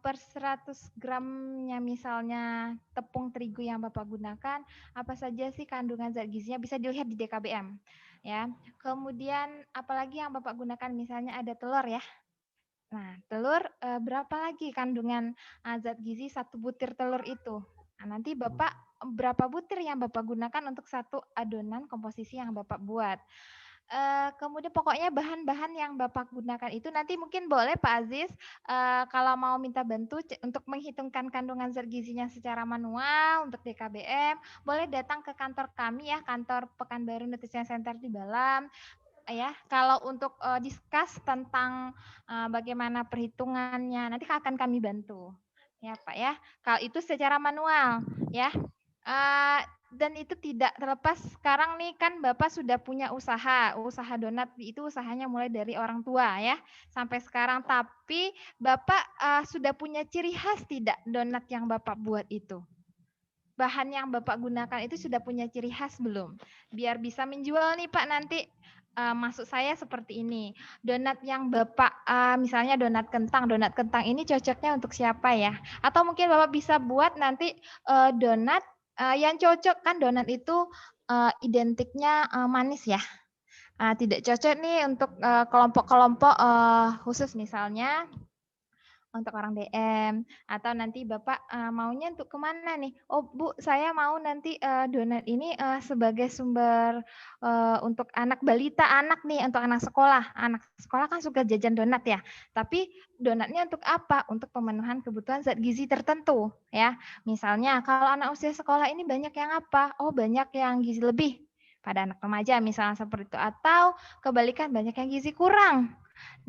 per 100 gramnya misalnya tepung terigu yang Bapak gunakan, apa saja sih kandungan zat gizinya bisa dilihat di DKBM ya. Kemudian apalagi yang Bapak gunakan misalnya ada telur ya. Nah, telur, berapa lagi kandungan, zat gizi 1 butir telur itu. Nah, nanti Bapak berapa butir yang Bapak gunakan untuk 1 adonan komposisi yang Bapak buat. Kemudian pokoknya bahan-bahan yang Bapak gunakan itu nanti mungkin boleh Pak Aziz, kalau mau minta bantu untuk menghitungkan kandungan zat gizinya secara manual untuk DKBM, boleh datang ke kantor kami ya, kantor Pekanbaru Nutrition Center di Balam. Ya, kalau untuk discuss tentang bagaimana perhitungannya, nanti akan kami bantu, ya Pak ya. Kalau itu secara manual, ya. Dan itu tidak terlepas sekarang nih kan Bapak sudah punya usaha donat itu usahanya mulai dari orang tua ya sampai sekarang. Tapi Bapak sudah punya ciri khas tidak donat yang Bapak buat itu? Bahan yang Bapak gunakan itu sudah punya ciri khas belum? Biar bisa menjual nih Pak nanti. Maksud saya seperti ini, donat yang Bapak, misalnya donat kentang ini cocoknya untuk siapa ya? Atau mungkin Bapak bisa buat nanti donat yang cocok, kan donat itu identiknya manis ya. Tidak cocok nih untuk kelompok-kelompok khusus misalnya untuk orang DM atau nanti Bapak maunya untuk kemana nih? Oh Bu, saya mau nanti donat ini sebagai sumber untuk anak balita, anak nih untuk anak sekolah. Anak sekolah kan suka jajan donat ya. Tapi donatnya untuk apa? Untuk pemenuhan kebutuhan zat gizi tertentu ya. Misalnya kalau anak usia sekolah ini banyak yang apa? Oh banyak yang gizi lebih pada anak remaja misalnya seperti itu, atau kebalikan banyak yang gizi kurang.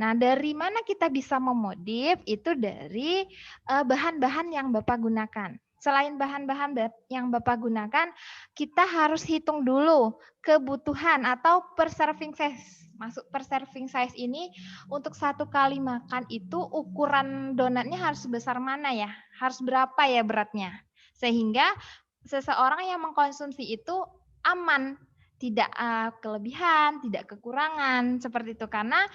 Nah, dari mana kita bisa memodif? Itu dari bahan-bahan yang Bapak gunakan. Selain bahan-bahan yang Bapak gunakan, kita harus hitung dulu kebutuhan atau per serving size. Masuk per serving size ini untuk 1 kali makan itu ukuran donatnya harus sebesar mana ya? Harus berapa ya beratnya? Sehingga seseorang yang mengkonsumsi itu aman. tidak kelebihan, tidak kekurangan seperti itu karena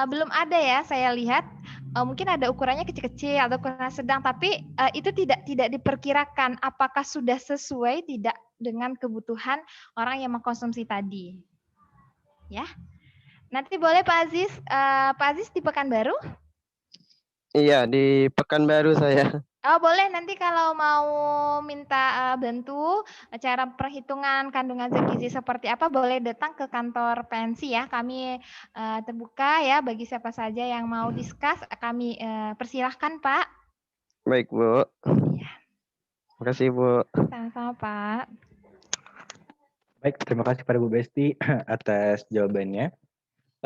belum ada ya saya lihat mungkin ada ukurannya kecil-kecil atau ukuran sedang tapi itu tidak diperkirakan apakah sudah sesuai tidak dengan kebutuhan orang yang mengkonsumsi tadi. Ya. Nanti boleh Pak Aziz di Pekanbaru? Iya, di Pekanbaru saya. Oh boleh nanti kalau mau minta bantu cara perhitungan kandungan zat gizi seperti apa boleh datang ke kantor PNC ya. Kami terbuka ya bagi siapa saja yang mau discuss. Kami persilahkan Pak. Baik, Bu. Iya. Terima kasih, Bu. Sama-sama Pak. Baik, terima kasih pada Bu Besti atas jawabannya.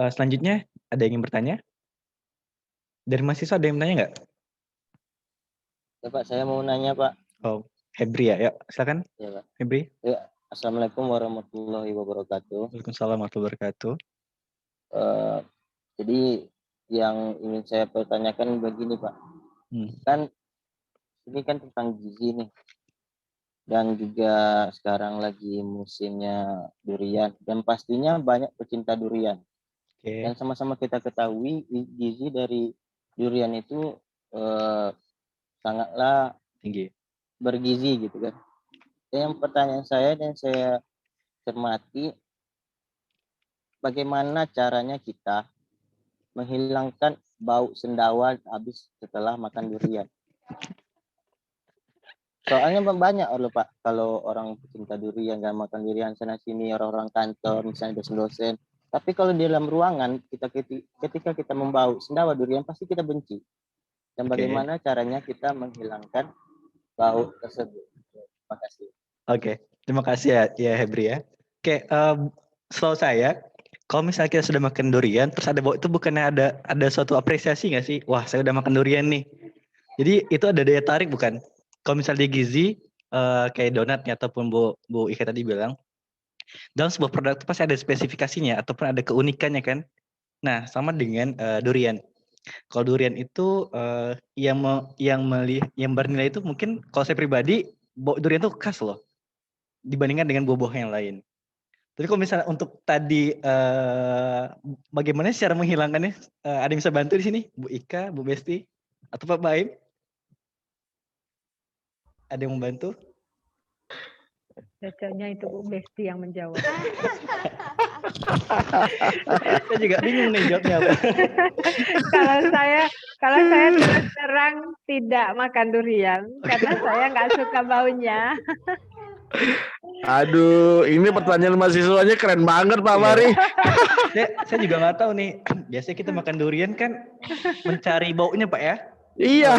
Selanjutnya ada yang ingin bertanya? Dari mahasiswa ada yang bertanya nggak? Ya Pak, saya mau nanya Pak. Oh, Hebri ya, silakan. Ya Pak. Hebri. Ya, Assalamualaikum warahmatullahi wabarakatuh. Waalaikumsalam warahmatullahi wabarakatuh. Jadi yang ingin saya pertanyakan begini Pak. Kan ini kan tentang gizi nih. Dan juga sekarang lagi musimnya durian. Dan pastinya banyak pecinta durian. Okay. Dan sama-sama kita ketahui gizi dari durian itu sangatlah tinggi, bergizi gitu kan. Yang pertanyaan saya dan saya cermati, bagaimana caranya kita menghilangkan bau sendawa habis setelah makan durian? Soalnya banyak loh Pak, kalau orang pecinta durian nggak makan durian sana sini, orang-orang kantor misalnya dosen-dosen. Tapi kalau di dalam ruangan ketika kita membau sendawa durian pasti kita benci. Dan bagaimana caranya kita menghilangkan bau tersebut? Terima kasih. Oke, terima kasih ya Hebri ya. Oke, setahu saya, kalau misalnya kita sudah makan durian, terus ada bau itu bukannya ada suatu apresiasi nggak sih? Wah, saya udah makan durian nih. Jadi itu ada daya tarik bukan? Kalau misalnya di gizi, kayak donatnya ataupun Bu Ika tadi bilang, dalam sebuah produk itu pasti ada spesifikasinya ataupun ada keunikannya kan? Nah, sama dengan durian. Kalau durian itu yang bernilai itu mungkin kalau saya pribadi durian itu khas loh dibandingkan dengan buah-buah yang lain. Tapi kalau misalnya untuk tadi bagaimana cara menghilangkannya, ada yang bisa bantu di sini, Bu Ika, Bu Besti, atau Pak Baim? Ada yang membantu? Cocoknya itu Bu Besti yang menjawab. Saya juga bingung nih jawabnya apa. Kalau saya terus terang tidak makan durian karena saya nggak suka baunya. Aduh, ini pertanyaan mahasiswanya keren banget Pak Mari. Saya juga nggak tahu nih. Biasanya kita makan durian kan mencari baunya Pak ya? Iya.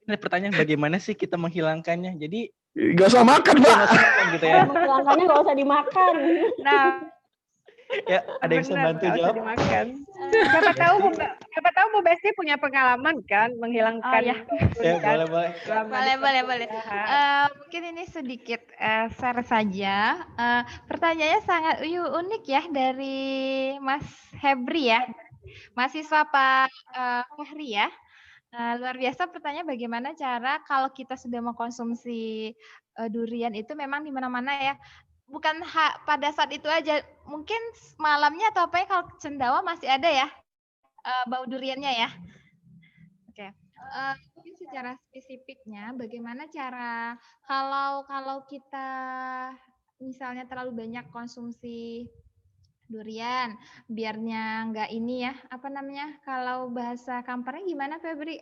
Ini pertanyaan bagaimana sih kita menghilangkannya? Jadi nggak usah makan Pak. Gitu ya. Menghilangkannya nggak usah dimakan. Nah, ya ada yang bisa bantu jawab? Siapa tahu Bu Besti punya pengalaman kan menghilangkan. Boleh. Mungkin ini sedikit share saja. Pertanyaannya sangat unik ya dari Mas Hebri ya, mahasiswa Pak Fahri ya. Luar biasa pertanyaan bagaimana cara kalau kita sudah mengkonsumsi durian itu memang di mana-mana ya. Bukan pada saat itu aja, mungkin malamnya atau apa ya kalau cendawa masih ada ya bau duriannya ya. Oke. Mungkin secara spesifiknya bagaimana cara kalau kita misalnya terlalu banyak konsumsi durian, biarnya nggak ini ya, apa namanya, kalau bahasa kamparnya gimana Febri?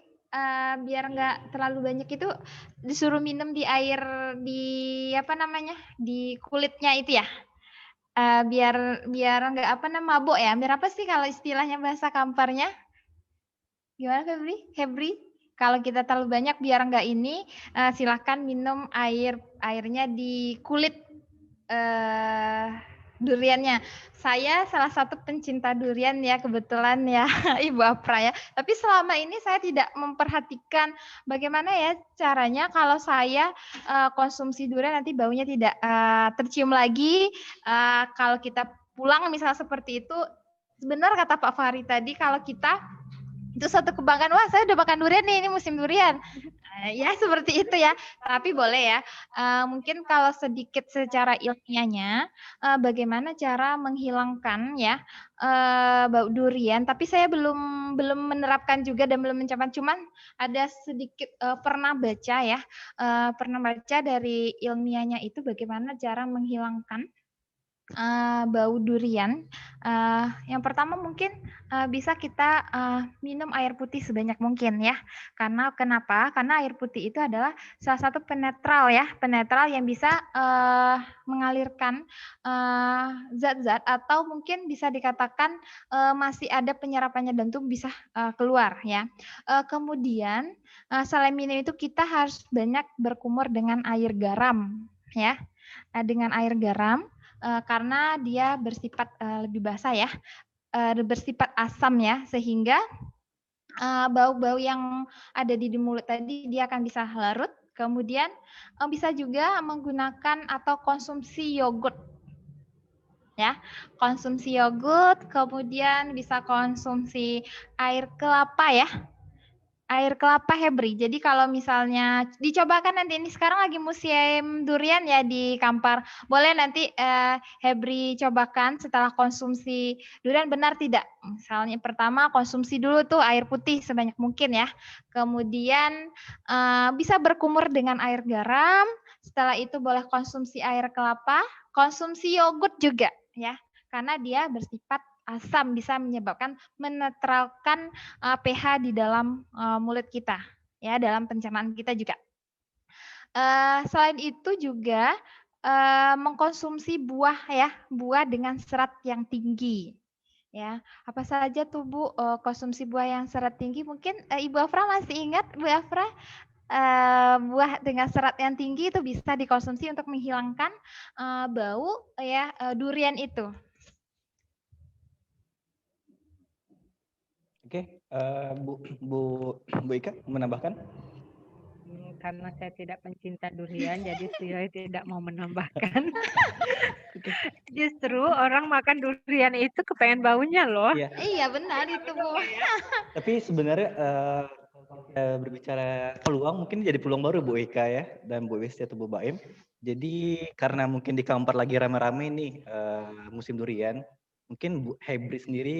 Biar nggak terlalu banyak itu disuruh minum di air di kulitnya itu ya, biar nggak mabuk ya, biar apa sih kalau istilahnya bahasa kamparnya? Gimana Hebri? Kalau kita terlalu banyak biar nggak ini, silahkan minum airnya di kulit duriannya. Saya salah satu pencinta durian ya kebetulan ya Ibu Apra ya. Tapi selama ini saya tidak memperhatikan bagaimana ya caranya kalau saya konsumsi durian nanti baunya tidak tercium lagi. Kalau kita pulang misal seperti itu, benar kata Pak Fahri tadi kalau kita itu satu kebanggaan, wah saya udah makan durian nih, ini musim durian. Nah, Ya seperti itu ya. Tapi boleh ya. Mungkin kalau sedikit secara ilmiahnya, bagaimana cara menghilangkan ya bau durian. Tapi saya belum menerapkan juga dan belum mencoba. Cuman ada sedikit pernah baca ya, pernah baca dari ilmiahnya itu bagaimana cara menghilangkan bau durian. Yang pertama mungkin bisa kita minum air putih sebanyak mungkin ya. Karena kenapa? Karena air putih itu adalah salah satu penetral ya, penetral yang bisa mengalirkan zat-zat atau mungkin bisa dikatakan masih ada penyerapannya dan tubuh bisa keluar ya. Kemudian selain minum itu kita harus banyak berkumur dengan air garam ya. Dengan air garam karena dia bersifat lebih basah ya, bersifat asam ya, sehingga bau-bau yang ada di mulut tadi dia akan bisa larut. Kemudian bisa juga menggunakan atau konsumsi yogurt ya, konsumsi yogurt, kemudian bisa konsumsi air kelapa ya. Air kelapa Hebri. Jadi kalau misalnya dicobakan nanti ini sekarang lagi musim durian ya di Kampar. Boleh nanti Hebri cobakan setelah konsumsi durian benar tidak? Misalnya pertama konsumsi dulu tuh air putih sebanyak mungkin ya. Kemudian bisa berkumur dengan air garam. Setelah itu boleh konsumsi air kelapa, konsumsi yogurt juga ya. Karena dia bersifat asam bisa menyebabkan menetralkan pH di dalam mulut kita ya, dalam pencernaan kita juga. Selain itu juga mengkonsumsi buah ya, buah dengan serat yang tinggi. Ya, apa saja tuh Bu konsumsi buah yang serat tinggi? Mungkin Ibu Afra masih ingat Bu Afra? Buah dengan serat yang tinggi itu bisa dikonsumsi untuk menghilangkan bau ya durian itu. Oke, Bu Ika menambahkan? Karena saya tidak pencinta durian, jadi saya tidak mau menambahkan. Justru orang makan durian itu kepengen baunya loh. Iya. Iya benar itu Bu. Tapi sebenarnya berbicara peluang, mungkin jadi peluang baru Bu Ika ya, dan Bu Westi atau Bu Baim. Jadi karena mungkin di Kampar lagi rame-rame nih musim durian, mungkin Bu Hebri sendiri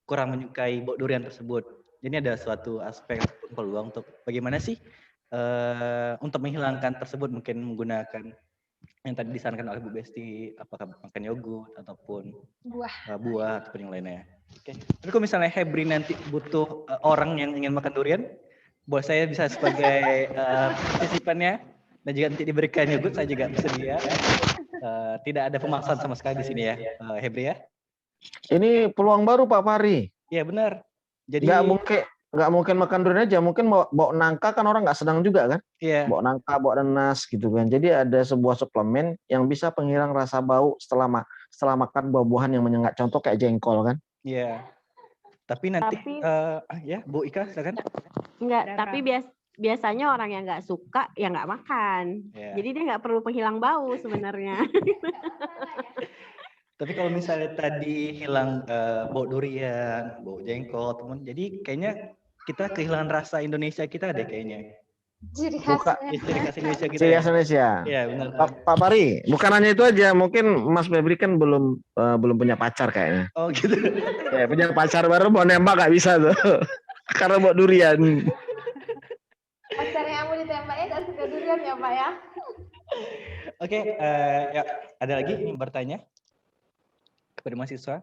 kurang menyukai bau durian tersebut. Jadi ada suatu aspek peluang untuk bagaimana sih untuk menghilangkan tersebut, mungkin menggunakan yang tadi disarankan oleh Bu Besti, apakah makan yogurt ataupun buah ataupun yang lainnya. Oke. Tapi kalau misalnya Hebri nanti butuh orang yang ingin makan durian, boleh saya bisa sebagai partisipannya, dan juga nanti diberikan yogurt, saya juga bersedia. Tidak ada pemaksaan sama sekali di sini ya, Hebri ya. Ini peluang baru Pak Fahri. Iya benar. Jadi nggak mungkin makan durian aja, mungkin bawa nangka kan orang nggak sedang juga kan? Iya. Bawa nangka, bawa nanas gitu kan. Jadi ada sebuah suplemen yang bisa penghilang rasa bau setelah makan buah-buahan yang menyengat. Contoh kayak jengkol kan? Iya. Tapi nanti ya Bu Ika silakan. Enggak, tapi biasanya orang yang nggak suka ya nggak makan. Yeah. Jadi dia nggak perlu penghilang bau sebenarnya. Tapi kalau misalnya tadi hilang bau durian, bau jengkol, teman, jadi kayaknya kita kehilangan rasa Indonesia kita deh kayaknya. Ciri khas Indonesia kita. Ciri khas Indonesia. Iya benar. Pak Fahri, bukan hanya itu aja, mungkin Mas Febri kan belum punya pacar kayaknya. Oh gitu. Ya, punya pacar baru mau nembak nggak bisa tuh, karena bawa durian. Pacar yang mau ditembaknya nggak suka durian ya Pak ya? Oke, ya ada lagi yang bertanya kepada mahasiswa?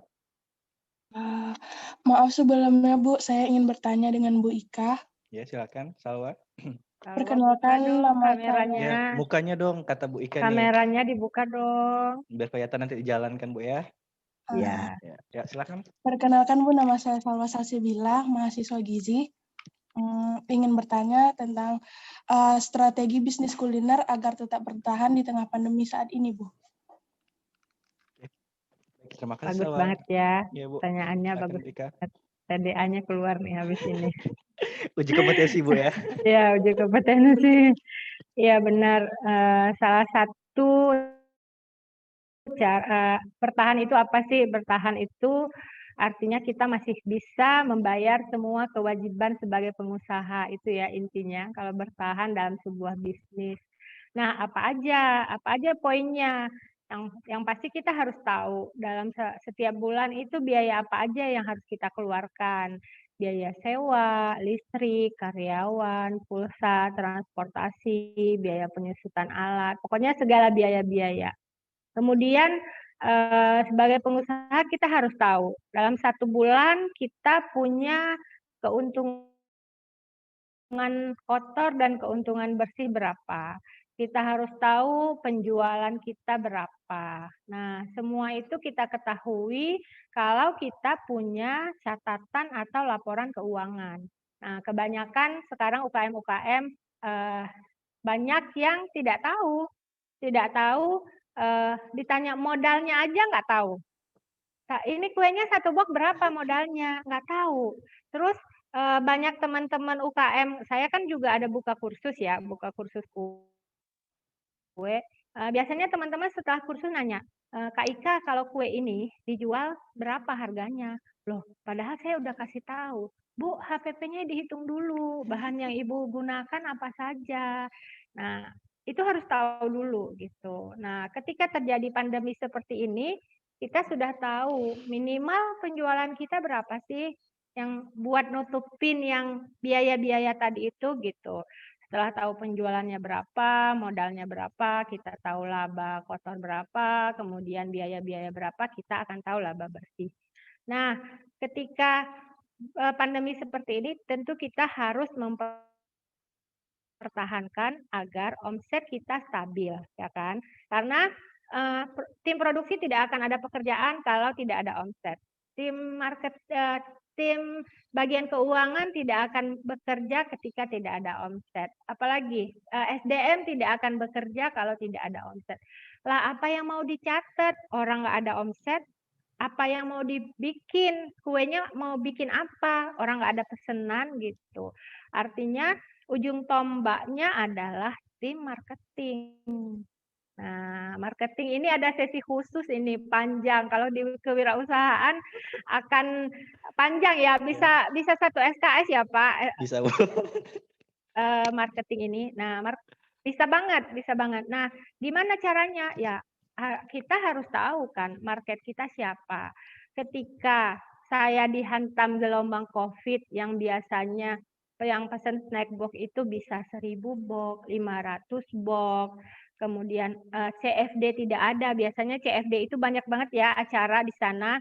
Maaf sebelumnya Bu, saya ingin bertanya dengan Bu Ika. Ya silakan, Salwa. Perkenalkan nama kameranya. Ya, mukanya dong kata Bu Ika nih. Kameranya dibuka dong. Biar kelihatan nanti dijalankan Bu ya. Iya. Ya silakan. Perkenalkan Bu, nama saya Salwa Salsibila, mahasiswa Gizi. Ingin bertanya tentang strategi bisnis kuliner agar tetap bertahan di tengah pandemi saat ini, Bu. Terima kasih. Bagus banget ya. Ya, Bu. Pertanyaannya Silakan, bagus. Bu Ika. TDA-nya keluar nih habis ini. Uji kompetensi Bu ya. Ya, uji kompetensi. Iya benar. Salah satu cara bertahan itu apa sih? Bertahan itu artinya kita masih bisa membayar semua kewajiban sebagai pengusaha. Itu ya intinya kalau bertahan dalam sebuah bisnis. Nah, apa aja poinnya? Yang pasti kita harus tahu dalam setiap bulan itu biaya apa aja yang harus kita keluarkan. Biaya sewa, listrik, karyawan, pulsa, transportasi, biaya penyusutan alat, pokoknya segala biaya-biaya. Kemudian sebagai pengusaha kita harus tahu dalam 1 bulan kita punya keuntungan kotor dan keuntungan bersih berapa. Kita harus tahu penjualan kita berapa. Nah, semua itu kita ketahui kalau kita punya catatan atau laporan keuangan. Nah, kebanyakan sekarang UKM-UKM banyak yang tidak tahu. Ditanya modalnya aja nggak tahu. Ini kuenya 1 box berapa modalnya? Nggak tahu. Terus banyak teman-teman UKM, saya kan juga ada buka kursus kue. Biasanya teman-teman setelah kursus nanya, Kak Ika kalau kue ini dijual berapa harganya? Loh, padahal saya udah kasih tahu. Bu, HPP-nya dihitung dulu, bahan yang Ibu gunakan apa saja. Nah, itu harus tahu dulu gitu. Nah, ketika terjadi pandemi seperti ini, kita sudah tahu minimal penjualan kita berapa sih yang buat nutupin yang biaya-biaya tadi itu gitu. Setelah tahu penjualannya berapa, modalnya berapa, kita tahu laba kotor berapa, kemudian biaya-biaya berapa, kita akan tahu laba bersih. Nah, ketika pandemi seperti ini, tentu kita harus mempertahankan agar omset kita stabil, ya kan? Karena tim produksi tidak akan ada pekerjaan kalau tidak ada omset. Tim bagian keuangan tidak akan bekerja ketika tidak ada omset. Apalagi SDM tidak akan bekerja kalau tidak ada omset. Lah apa yang mau dicatat? Orang nggak ada omset. Apa yang mau dibikin? Kuenya mau bikin apa? Orang nggak ada pesanan gitu. Artinya ujung tombaknya adalah tim marketing. Nah, marketing ini ada sesi khusus ini panjang. Kalau di kewirausahaan akan panjang ya, bisa 1 SKS ya Pak. Bisa, Bu. Marketing ini. Nah, bisa banget. Nah, gimana caranya? Ya, kita harus tahu kan market kita siapa. Ketika saya dihantam gelombang COVID yang biasanya yang pesan snack box itu bisa 1000 box, 500 box. Kemudian CFD tidak ada. Biasanya CFD itu banyak banget ya acara di sana.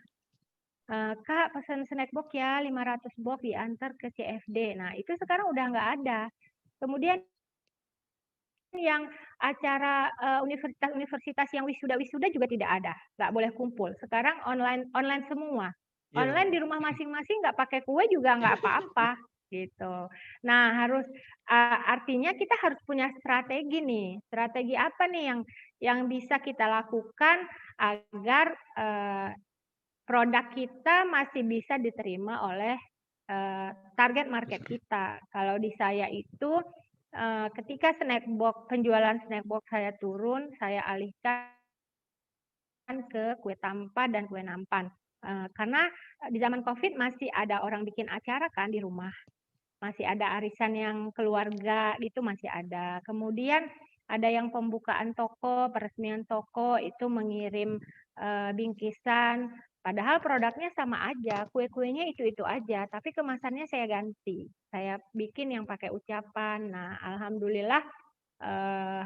Kak, pesan snack box ya 500 box diantar ke CFD. Nah, itu sekarang udah nggak ada. Kemudian yang acara universitas-universitas yang wisuda juga tidak ada, nggak boleh kumpul. Sekarang online semua. Online di rumah masing-masing nggak pakai kue juga nggak apa-apa gitu. Nah, artinya kita harus punya strategi nih. Strategi apa nih yang bisa kita lakukan agar produk kita masih bisa diterima oleh target market kita. Kalau di saya itu ketika penjualan snack box saya turun, saya alihkan ke kue tampa dan kue nampan. Karena di zaman COVID masih ada orang bikin acara kan di rumah. Masih ada arisan yang keluarga, itu masih ada. Kemudian ada yang pembukaan toko, peresmian toko, itu mengirim bingkisan. Padahal produknya sama aja, kue-kuenya itu-itu aja, tapi kemasannya saya ganti. Saya bikin yang pakai ucapan. Nah, alhamdulillah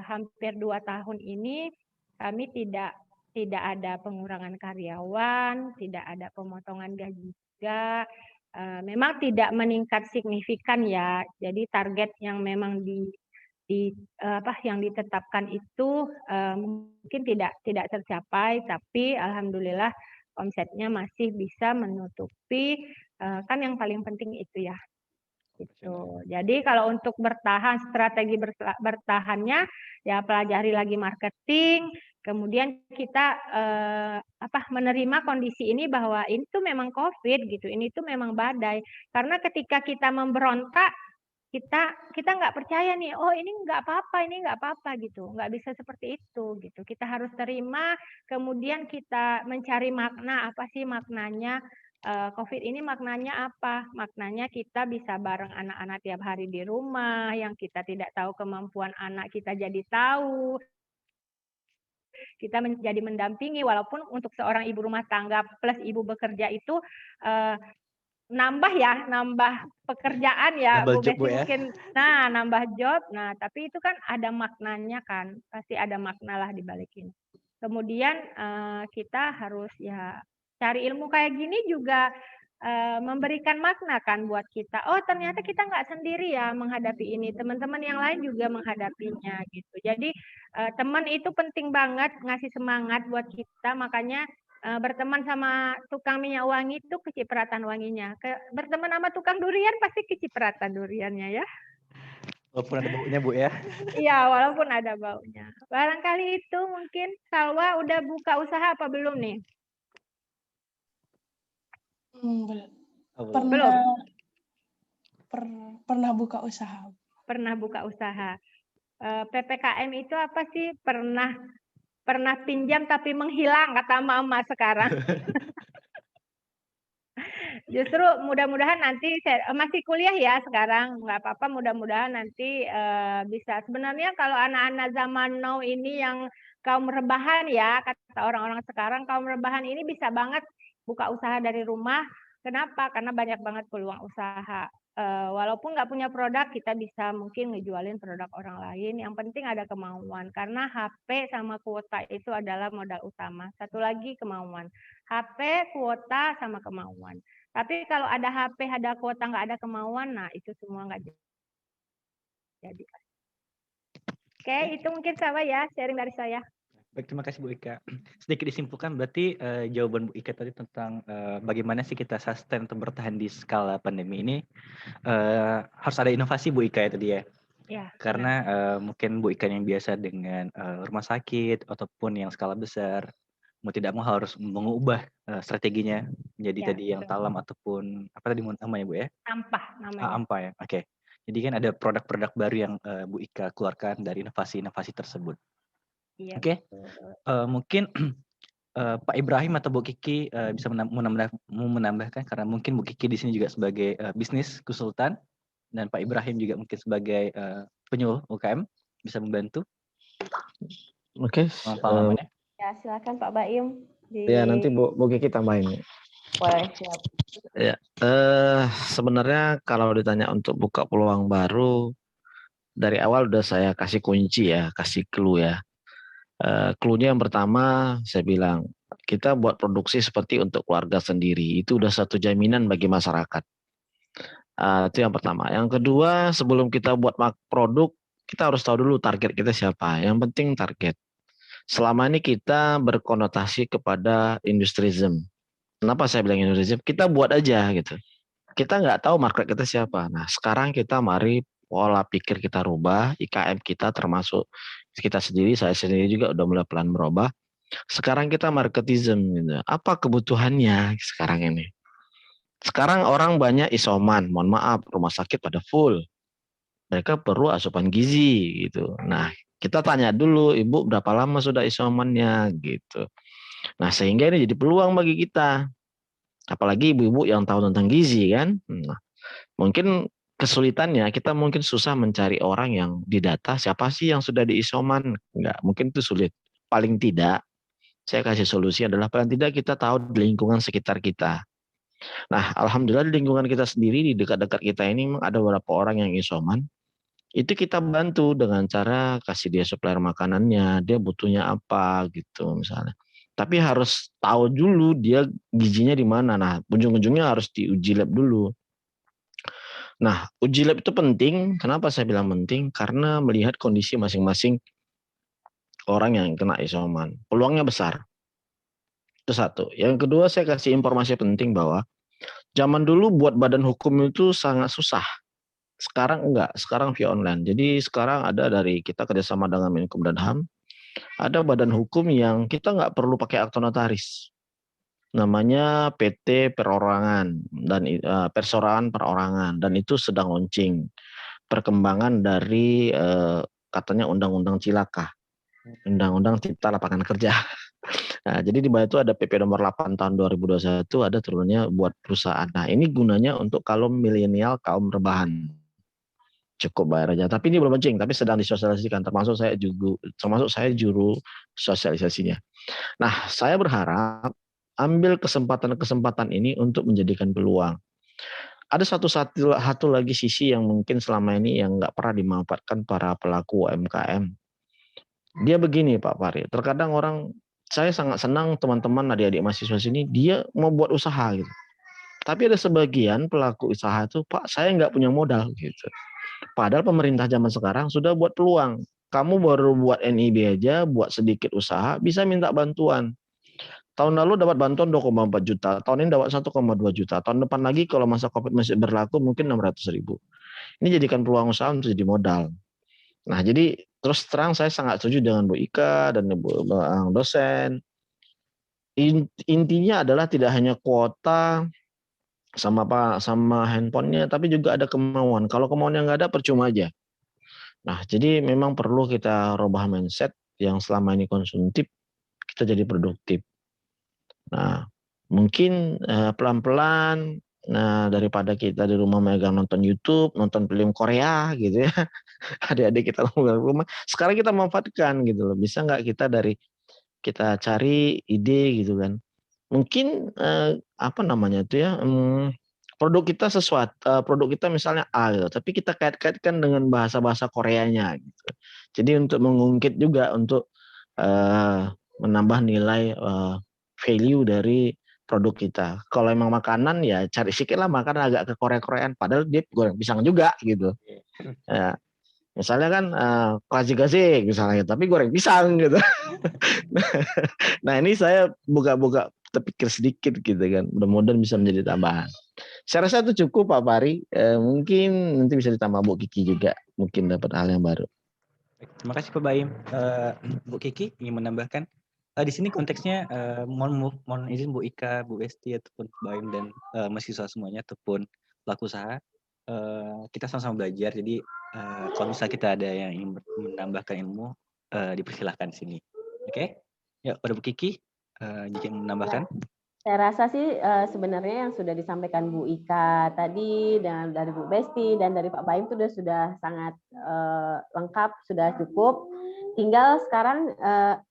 hampir 2 tahun ini kami tidak ada pengurangan karyawan, tidak ada pemotongan gaji juga. Memang tidak meningkat signifikan ya. Jadi target yang memang yang ditetapkan itu mungkin tidak tercapai, tapi alhamdulillah omsetnya masih bisa menutupi, kan yang paling penting itu ya. Gitu. Jadi kalau untuk bertahan, strategi bertahannya ya pelajari lagi marketing, kemudian kita menerima kondisi ini bahwa ini tuh memang COVID gitu, ini tuh memang badai. Karena ketika kita memberontak, kita nggak percaya nih, oh ini nggak apa-apa gitu, nggak bisa seperti itu gitu. Kita harus terima, kemudian kita mencari makna, apa sih maknanya. COVID ini maknanya apa? Maknanya kita bisa bareng anak-anak tiap hari di rumah, yang kita tidak tahu kemampuan anak kita jadi tahu. Kita menjadi mendampingi, walaupun untuk seorang ibu rumah tangga plus ibu bekerja itu nambah pekerjaan ya, Nambah Bu job, Besi Bu, ya? mungkin. Nambah job. Nah, tapi itu kan ada maknanya kan, pasti ada makna lah di balik ini. Kemudian kita harus ya cari ilmu kayak gini juga memberikan makna kan buat kita. Oh, ternyata kita nggak sendiri ya menghadapi ini. Teman-teman yang lain juga menghadapinya gitu. Jadi teman itu penting banget ngasih semangat buat kita. Makanya berteman sama tukang minyak wangi itu kecipratan wanginya. Berteman sama tukang durian pasti kecipratan duriannya ya. Walaupun ada baunya, Bu, ya? Iya, walaupun ada baunya. Barangkali itu mungkin Salwa udah buka usaha apa belum nih? Pernah pernah buka usaha. Pernah buka usaha. PPKM itu apa sih? Pernah pinjam tapi menghilang kata mama sekarang. Justru mudah-mudahan nanti masih kuliah ya sekarang, nggak apa-apa, mudah-mudahan nanti bisa. Sebenarnya kalau anak-anak zaman now ini yang kaum rebahan ya, kata orang-orang sekarang, kaum rebahan ini bisa banget buka usaha dari rumah. Kenapa? Karena banyak banget peluang usaha. Walaupun nggak punya produk, kita bisa mungkin ngejualin produk orang lain. Yang penting ada kemauan. Karena HP sama kuota itu adalah modal utama. Satu lagi kemauan. HP, kuota, sama kemauan. Tapi kalau ada HP, ada kuota, nggak ada kemauan, nah itu semua nggak jadi. Oke, itu mungkin ya, sharing dari saya. Baik, terima kasih Bu Ika. Sedikit disimpulkan, berarti jawaban Bu Ika tadi tentang bagaimana sih kita sustain atau bertahan di skala pandemi ini, harus ada inovasi Bu Ika ya tadi ya? Ya, karena mungkin Bu Ika yang biasa dengan rumah sakit ataupun yang skala besar, mau tidak mau harus mengubah strateginya menjadi Ya, tadi yang talam ataupun apa tadi namanya Bu ya? Ampah namanya. Ampah ya, oke. Jadi kan ada produk-produk baru yang Bu Ika keluarkan dari inovasi-inovasi tersebut. Iya, Oke, mungkin Pak Ibrahim atau Bu Kiki bisa menambahkan, karena mungkin Bu Kiki di sini juga sebagai bisnis konsultan dan Pak Ibrahim juga mungkin sebagai penyuluh UKM bisa membantu. Oke. Pengalamannya. Ya, silakan Pak Baim. Ya, nanti Bu Kiki tambahin. Boleh, siap. Ya, sebenarnya kalau ditanya untuk buka peluang baru, dari awal udah saya kasih kunci ya, kasih clue ya. Clue-nya yang pertama saya bilang, kita buat produksi seperti untuk keluarga sendiri, itu udah satu jaminan bagi masyarakat. Itu yang pertama. Yang kedua, sebelum kita buat produk, kita harus tahu dulu target kita siapa. Yang penting target. Selama ini kita berkonotasi kepada industrism. Kenapa saya bilang industrism? Kita buat aja gitu. Kita nggak tahu market kita siapa. Nah, sekarang kita mari pola pikir kita rubah, IKM kita termasuk kita sendiri, saya sendiri juga udah mulai pelan berubah. Sekarang kita marketism gitu. Apa kebutuhannya sekarang ini? Sekarang orang banyak isoman, mohon maaf, rumah sakit pada full. Mereka perlu asupan gizi gitu. Nah, kita tanya dulu, Ibu berapa lama sudah isomannya gitu. Nah, sehingga ini jadi peluang bagi kita. Apalagi ibu-ibu yang tahu tentang gizi kan. Nah, mungkin kesulitannya kita mungkin susah mencari orang yang didata siapa sih yang sudah diisoman. Enggak, mungkin itu sulit. Paling tidak saya kasih solusi adalah paling tidak kita tahu di lingkungan sekitar kita. Nah, alhamdulillah di lingkungan kita sendiri, di dekat-dekat kita ini memang ada beberapa orang yang isoman. Itu kita bantu dengan cara kasih dia supplier makanannya, dia butuhnya apa gitu misalnya. Tapi harus tahu dulu dia gizinya di mana. Nah, ujung-ujungnya harus diuji lab dulu. Nah, uji lab itu penting. Kenapa saya bilang penting? Karena melihat kondisi masing-masing orang yang kena isoman. Peluangnya besar. Itu satu. Yang kedua, saya kasih informasi penting bahwa zaman dulu buat badan hukum itu sangat susah. Sekarang enggak, sekarang via online. Jadi sekarang ada dari kita kerjasama dengan Menkum dan HAM, ada badan hukum yang kita nggak perlu pakai akta notaris. Namanya PT Perorangan dan Persorangan Perorangan, dan itu sedang launching perkembangan dari katanya Undang-Undang Cilaka, Undang-Undang Cipta Lapangan Kerja. Nah, jadi di bawah itu ada PP nomor 8 tahun 2021 ada turunnya buat perusahaan. Nah, ini gunanya untuk kalau milenial kaum rebahan. Cukup bayar aja. Tapi ini belum penting, tapi sedang disosialisasikan. Termasuk saya juru sosialisasinya. Nah, saya berharap ambil kesempatan-kesempatan ini untuk menjadikan peluang. Ada satu lagi sisi yang mungkin selama ini yang nggak pernah dimanfaatkan para pelaku UMKM. Dia begini Pak Fahri, terkadang saya sangat senang teman-teman adik-adik mahasiswa sini, dia mau buat usaha gitu. Tapi ada sebagian pelaku usaha itu, Pak, saya nggak punya modal gitu. Padahal pemerintah zaman sekarang sudah buat peluang. Kamu baru buat NIB aja, buat sedikit usaha, bisa minta bantuan. Tahun lalu dapat bantuan 2,4 juta, tahun ini dapat 1,2 juta. Tahun depan lagi kalau masa COVID masih berlaku mungkin 600.000. Ini jadikan peluang usaha untuk jadi modal. Nah, jadi terus terang saya sangat setuju dengan Bu Ika dan Bu dosen. Intinya adalah tidak hanya kuota sama handphonenya, tapi juga ada kemauan. Kalau kemauannya nggak ada, percuma aja. Nah, jadi memang perlu kita rubah mindset yang selama ini konsumtif, kita jadi produktif. Nah, mungkin pelan-pelan, nah daripada kita di rumah megang nonton YouTube, nonton film Korea gitu ya, adik-adik kita rumah. Sekarang kita manfaatkan gitu loh. Bisa nggak kita cari ide gitu kan? Mungkin apa namanya itu ya? Produk kita produk kita misalnya A gitu, tapi kita kait-kaitkan dengan bahasa-bahasa Koreanya gitu. Jadi untuk mengungkit juga untuk menambah nilai value dari produk kita. Kalau emang makanan ya cari sedikit lah makanan agak ke Korea-Koreaan, padahal dia goreng pisang juga gitu. Ya, misalnya kan klasik-klasik misalnya, tapi goreng pisang gitu. Nah ini saya buka-buka terpikir sedikit gitu kan, mudah-mudahan bisa menjadi tambahan. Saya rasa itu cukup Pak Fahri. Mungkin nanti bisa ditambah Bu Kiki juga, mungkin dapat hal yang baru. Terima kasih Pak Baim. Bu Kiki ingin menambahkan? Di sini konteksnya mohon izin Bu Ika, Bu Esti ataupun Pak Baim dan mahasiswa semuanya ataupun pelaku usaha, kita sama-sama belajar. Jadi kalau misalnya kita ada yang ingin menambahkan ilmu, dipersilahkan di sini. Oke? Ya, pada Bu Kiki, jika ingin menambahkan. Saya rasa sih sebenarnya yang sudah disampaikan Bu Ika tadi dan dari Bu Besti dan dari Pak Baim itu sudah sangat lengkap, sudah cukup. Tinggal sekarang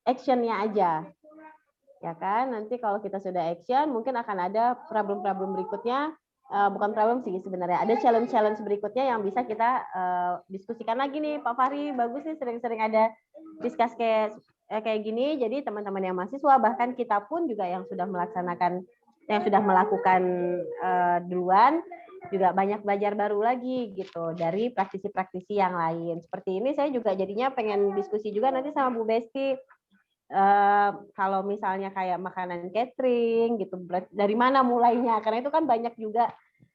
actionnya aja, ya kan? Nanti kalau kita sudah action, mungkin akan ada problem-problem berikutnya. Bukan problem sih sebenarnya, ada challenge-challenge berikutnya yang bisa kita diskusikan lagi nih, Pak Fahri. Bagus nih sering-sering ada discuss kayak gini, jadi teman-teman yang mahasiswa bahkan kita pun juga yang sudah melakukan duluan juga banyak belajar baru lagi gitu dari praktisi-praktisi yang lain. Seperti ini saya juga jadinya pengen diskusi juga nanti sama Bu Besti. Kalau misalnya kayak makanan catering gitu, dari mana mulainya? Karena itu kan banyak juga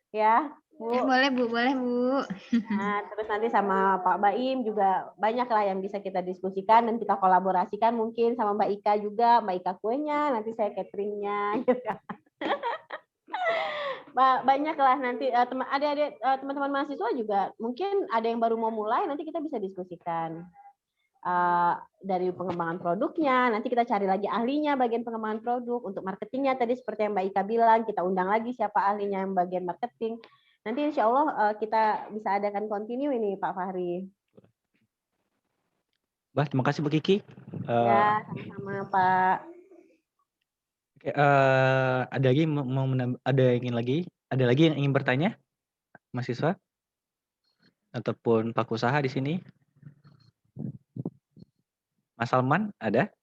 ya. Bu. Boleh Bu. Nah, terus nanti sama Pak Baim juga banyak lah yang bisa kita diskusikan dan kita kolaborasikan mungkin sama Mbak Ika juga, Mbak Ika kuenya, nanti saya cateringnya. Banyak lah nanti teman-teman mahasiswa juga mungkin ada yang baru mau mulai, nanti kita bisa diskusikan dari pengembangan produknya, nanti kita cari lagi ahlinya bagian pengembangan produk, untuk marketingnya tadi seperti yang Mbak Ika bilang, kita undang lagi siapa ahlinya yang bagian marketing. Nanti insya Allah kita bisa adakan continue ini Pak Fahri. Bah, terima kasih Bu Kiki. Ya, sama-sama Pak. Oke, ada lagi ada lagi yang ingin bertanya, mahasiswa ataupun pelaku usaha di sini? Mas Salman ada?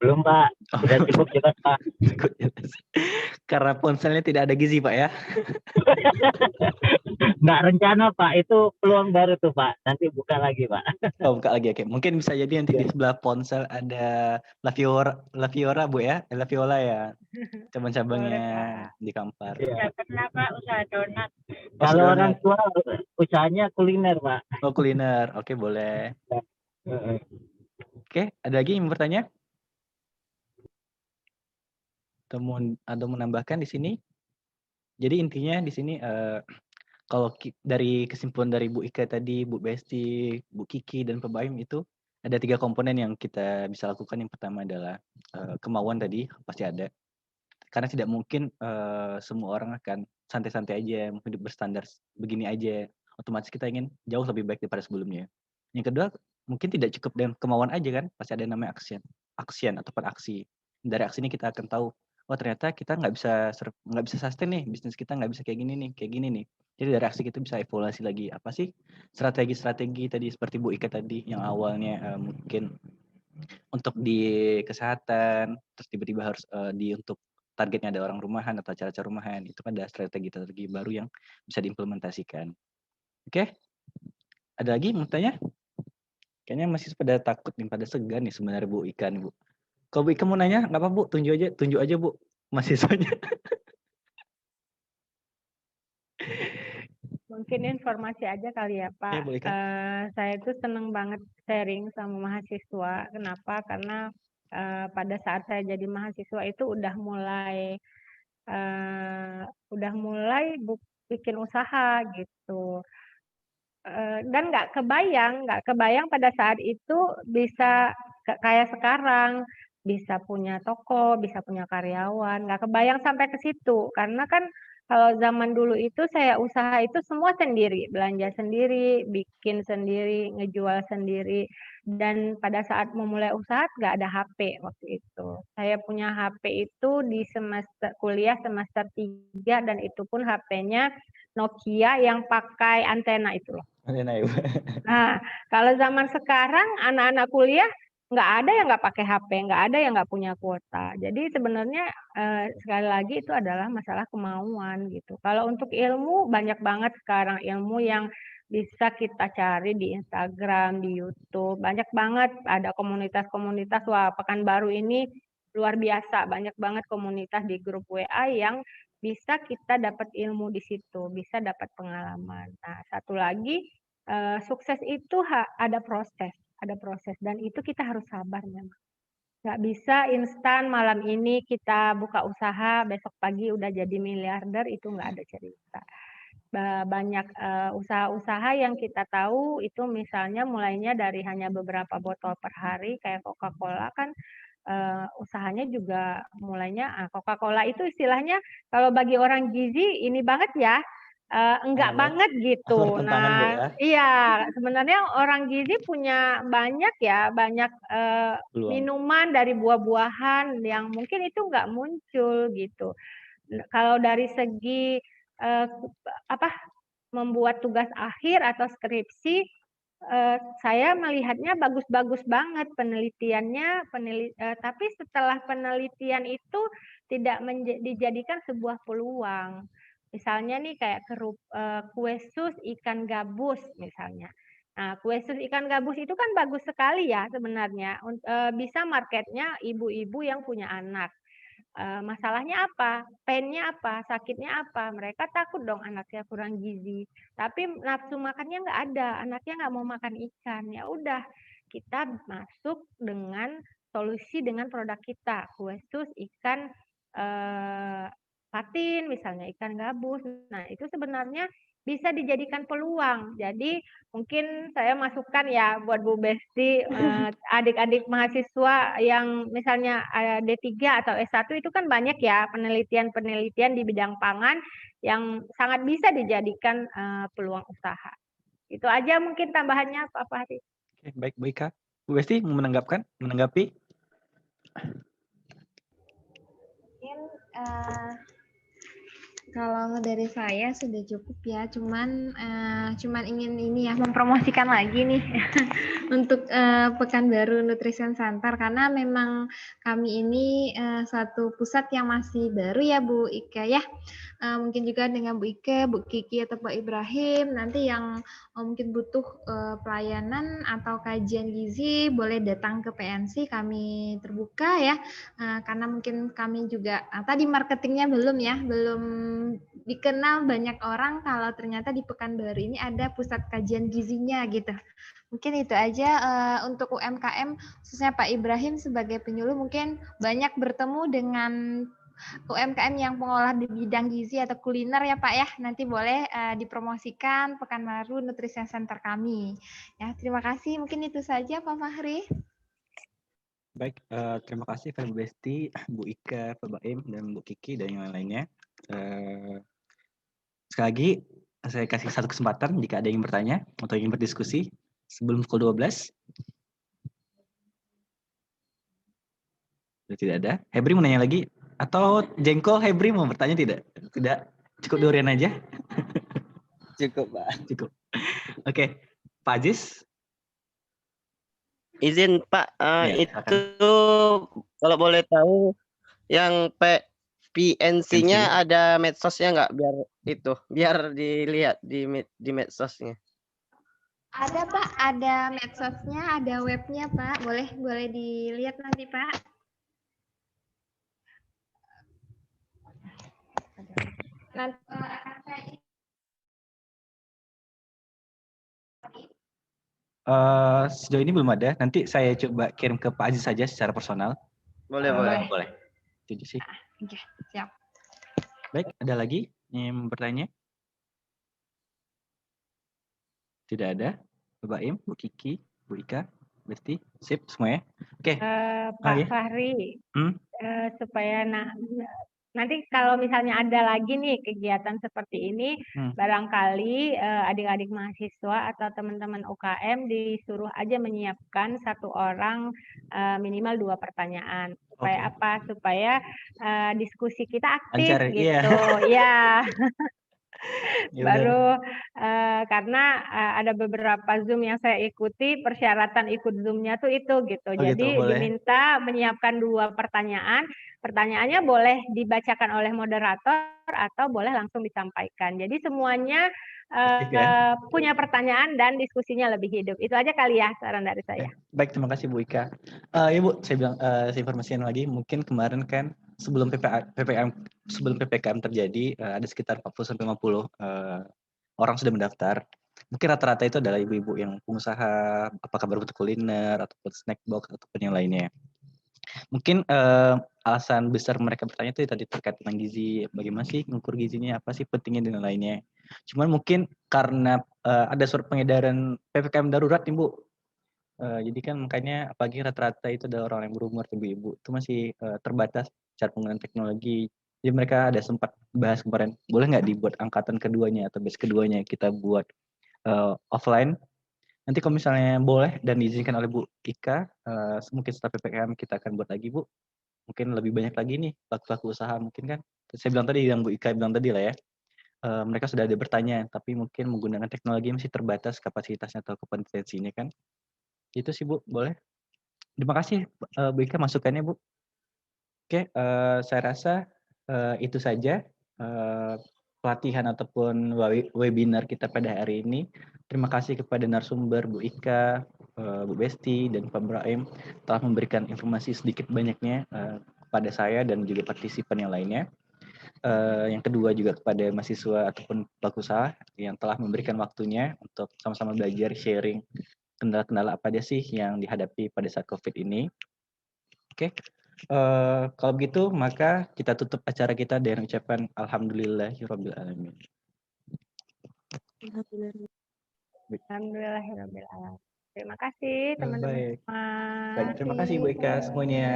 Belum Pak, sudah cukup jelas Pak. Karena ponselnya tidak ada gizi Pak ya? Nggak rencana Pak, itu peluang baru tuh Pak, nanti buka lagi Pak. Oh, buka lagi, oke. Mungkin bisa jadi nanti di sebelah ponsel ada Laviora Bu ya? Laviola ya? Cabang-cabangnya di Kampar. Ya, kenapa usaha donat? Kalau orang tua usahanya kuliner Pak. Oh kuliner, oke boleh. Oke, ada lagi yang bertanya? Atau menambahkan di sini? Jadi intinya di sini kalau dari kesimpulan dari Bu Ika tadi, Bu Besti, Bu Kiki dan Pak Baim itu Ada 3 komponen yang kita bisa lakukan. Yang pertama adalah kemauan tadi pasti ada. Karena tidak mungkin semua orang akan santai-santai aja, hidup berstandar begini aja. Otomatis kita ingin jauh lebih baik daripada sebelumnya. Yang kedua, mungkin tidak cukup dengan kemauan aja kan, pasti ada namanya action ataupun aksi. Dari aksi ini kita akan tahu, oh ternyata kita nggak bisa sustain nih, bisnis kita nggak bisa kayak gini nih. Jadi dari aksi kita bisa evaluasi lagi, apa sih strategi-strategi tadi seperti Bu Ika tadi yang awalnya mungkin untuk di kesehatan, terus tiba-tiba harus untuk targetnya ada orang rumahan atau acara-acara rumahan, itu kan ada strategi-strategi baru yang bisa diimplementasikan. Oke, ada lagi mau tanya? Kayaknya masih pada takut nih, pada segan nih sebenarnya Bu Ika nih, Bu. Kalau Bu Ika mau nanya, nggak apa Bu, tunjuk aja Bu, mahasiswanya. Mungkin informasi aja kali ya Pak. Iya, Bu Ika. Saya itu seneng banget sharing sama mahasiswa. Kenapa? Karena pada saat saya jadi mahasiswa itu udah mulai bikin usaha gitu. Dan nggak kebayang pada saat itu bisa kayak sekarang, bisa punya toko, bisa punya karyawan, nggak kebayang sampai ke situ. Karena kan kalau zaman dulu itu saya usaha itu semua sendiri, belanja sendiri, bikin sendiri, ngejual sendiri. Dan pada saat memulai usaha nggak ada HP waktu itu. Saya punya HP itu di kuliah semester 3 dan itu pun HP-nya Nokia yang pakai antena itu loh. Nah, kalau zaman sekarang anak-anak kuliah nggak ada yang nggak pakai HP, nggak ada yang nggak punya kuota. Jadi sebenarnya sekali lagi itu adalah masalah kemauan gitu. Kalau untuk ilmu banyak banget sekarang ilmu yang bisa kita cari di Instagram, di YouTube. Banyak banget ada komunitas-komunitas. Wah, Pekanbaru ini luar biasa. Banyak banget komunitas di grup WA yang bisa kita dapat ilmu di situ, bisa dapat pengalaman. Nah, satu lagi sukses itu ada proses dan itu kita harus sabar memang. Nggak bisa instan malam ini kita buka usaha, besok pagi udah jadi miliarder, itu nggak ada cerita. Banyak usaha-usaha yang kita tahu itu misalnya mulainya dari hanya beberapa botol per hari, kayak Coca-Cola kan usahanya juga mulainya, Coca-Cola itu istilahnya kalau bagi orang gizi ini banget ya, enggak banget gitu. Nah, iya sebenarnya orang gizi punya banyak minuman dari buah-buahan yang mungkin itu nggak muncul gitu. Kalau dari segi membuat tugas akhir atau skripsi, saya melihatnya bagus-bagus banget penelitiannya, tapi setelah penelitian itu tidak dijadikan sebuah peluang. Misalnya nih kayak kue sus ikan gabus misalnya. Nah, kue sus ikan gabus itu kan bagus sekali ya sebenarnya. Bisa marketnya ibu-ibu yang punya anak. Masalahnya apa? Painnya apa? Sakitnya apa? Mereka takut dong anaknya kurang gizi. Tapi nafsu makannya nggak ada. Anaknya nggak mau makan ikan. Ya udah, kita masuk dengan solusi dengan produk kita. Kue sus ikan patin, misalnya ikan gabus. Nah, itu sebenarnya bisa dijadikan peluang. Jadi mungkin saya masukkan ya buat Bu Besti, adik-adik mahasiswa yang misalnya D3 atau S1 itu kan banyak ya penelitian-penelitian di bidang pangan yang sangat bisa dijadikan peluang usaha. Itu aja mungkin tambahannya Pak Fahri. Oke, baik Bu Ika. Bu Besti mau menanggapi? Mungkin kalau dari saya sudah cukup ya, cuman ingin ini ya mempromosikan lagi nih untuk Pekanbaru Nutrition Center karena memang kami ini suatu pusat yang masih baru ya Bu Ika ya. Mungkin juga dengan Bu Ika, Bu Kiki atau Pak Ibrahim nanti yang mungkin butuh pelayanan atau kajian gizi boleh datang ke PNC, kami terbuka ya. Karena mungkin kami juga tadi marketingnya belum dikenal banyak orang kalau ternyata di Pekanbaru ini ada pusat kajian gizinya gitu. Mungkin itu aja untuk UMKM, khususnya Pak Ibrahim sebagai penyuluh mungkin banyak bertemu dengan UMKM yang pengolah di bidang gizi atau kuliner ya Pak ya. Nanti boleh dipromosikan Pekanbaru Nutrition Center kami. Ya, terima kasih. Mungkin itu saja Pak Fahri. Baik, terima kasih Bu Besti, Bu Ika, Pak Baim, dan Bu Kiki, dan yang lain-lainnya. Sekali lagi, saya kasih satu kesempatan jika ada yang bertanya atau ingin berdiskusi sebelum pukul 12. Sudah tidak ada. Hebri mau nanya lagi? Atau Jengkol Hebri mau bertanya tidak? Tidak, cukup durian aja? Cukup, Pak. Cukup. Oke, Pak Aziz? Izin Pak, Ya, itu kalau boleh tahu yang PNC-nya ada medsosnya nggak biar dilihat di medsosnya. Ada Pak, ada medsosnya, ada webnya Pak. Boleh dilihat nanti Pak. Nanti akan saya sejauh ini belum ada. Nanti saya coba kirim ke Pak Aziz saja secara personal. Boleh. Boleh. Itu sih. Oke, siap. Baik, ada lagi yang bertanya? Tidak ada. Pak Baim, Bu Kiki, Bu Ika, Besti, sip semuanya. Oke. Pak Fahri, supaya nanti kalau misalnya ada lagi nih kegiatan seperti ini, barangkali adik-adik mahasiswa atau teman-teman UKM disuruh aja menyiapkan satu orang minimal 2 pertanyaan. Supaya apa? Supaya diskusi kita aktif Lancar, gitu. Ya. Baru karena ada beberapa Zoom yang saya ikuti, persyaratan ikut Zoom-nya tuh itu gitu. Jadi diminta menyiapkan 2 pertanyaan. Pertanyaannya boleh dibacakan oleh moderator atau boleh langsung disampaikan. Jadi semuanya punya pertanyaan dan diskusinya lebih hidup. Itu aja kali ya saran dari saya. Baik, terima kasih Bu Ika. Ya Bu, saya bilang saya informasikan lagi, mungkin kemarin kan sebelum PPKM terjadi ada sekitar 40-50 orang sudah mendaftar. Mungkin rata-rata itu adalah ibu-ibu yang pengusaha, apakah berbentuk kuliner ataupun snack box ataupun yang lainnya. Mungkin alasan besar mereka bertanya itu tadi terkait tentang gizi, bagaimana sih mengukur gizinya, apa sih pentingnya dan lainnya. Cuman mungkin karena ada surat pengedaran PPKM darurat nih Bu. Jadi kan makanya apalagi rata-rata itu adalah orang yang berumur, ibu-ibu itu masih terbatas cara penggunaan teknologi. Jadi mereka ada sempat bahas kemarin, boleh nggak dibuat angkatan keduanya atau batch keduanya kita buat offline. Nanti kalau misalnya boleh dan diizinkan oleh Bu Ika, mungkin setelah PPKM kita akan buat lagi Bu. Mungkin lebih banyak lagi nih pelaku-pelaku usaha mungkin kan. Saya bilang tadi, yang Bu Ika bilang tadi lah ya. Mereka sudah ada bertanya, tapi mungkin menggunakan teknologi masih terbatas kapasitasnya atau kompetensinya kan. Itu sih Bu, boleh. Terima kasih Bu Ika masukannya Bu. Oke, saya rasa itu saja pelatihan ataupun webinar kita pada hari ini. Terima kasih kepada narasumber Bu Ika, Bu Besti, dan Pak Brahim telah memberikan informasi sedikit banyaknya kepada saya dan juga partisipan yang lainnya. Yang kedua juga kepada mahasiswa ataupun pelaku usaha yang telah memberikan waktunya untuk sama-sama belajar sharing kendala-kendala apa aja sih yang dihadapi pada saat COVID ini. Oke. Kalau begitu maka kita tutup acara kita dengan ucapan alhamdulillahirabbil alamin. Alhamdulillahirabbil alamin. Terima kasih teman-teman semua. Baik, terima kasih Bu Ika semuanya.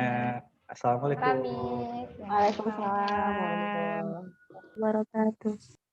Assalamualaikum. Waalaikumsalam warahmatullahi wabarakatuh.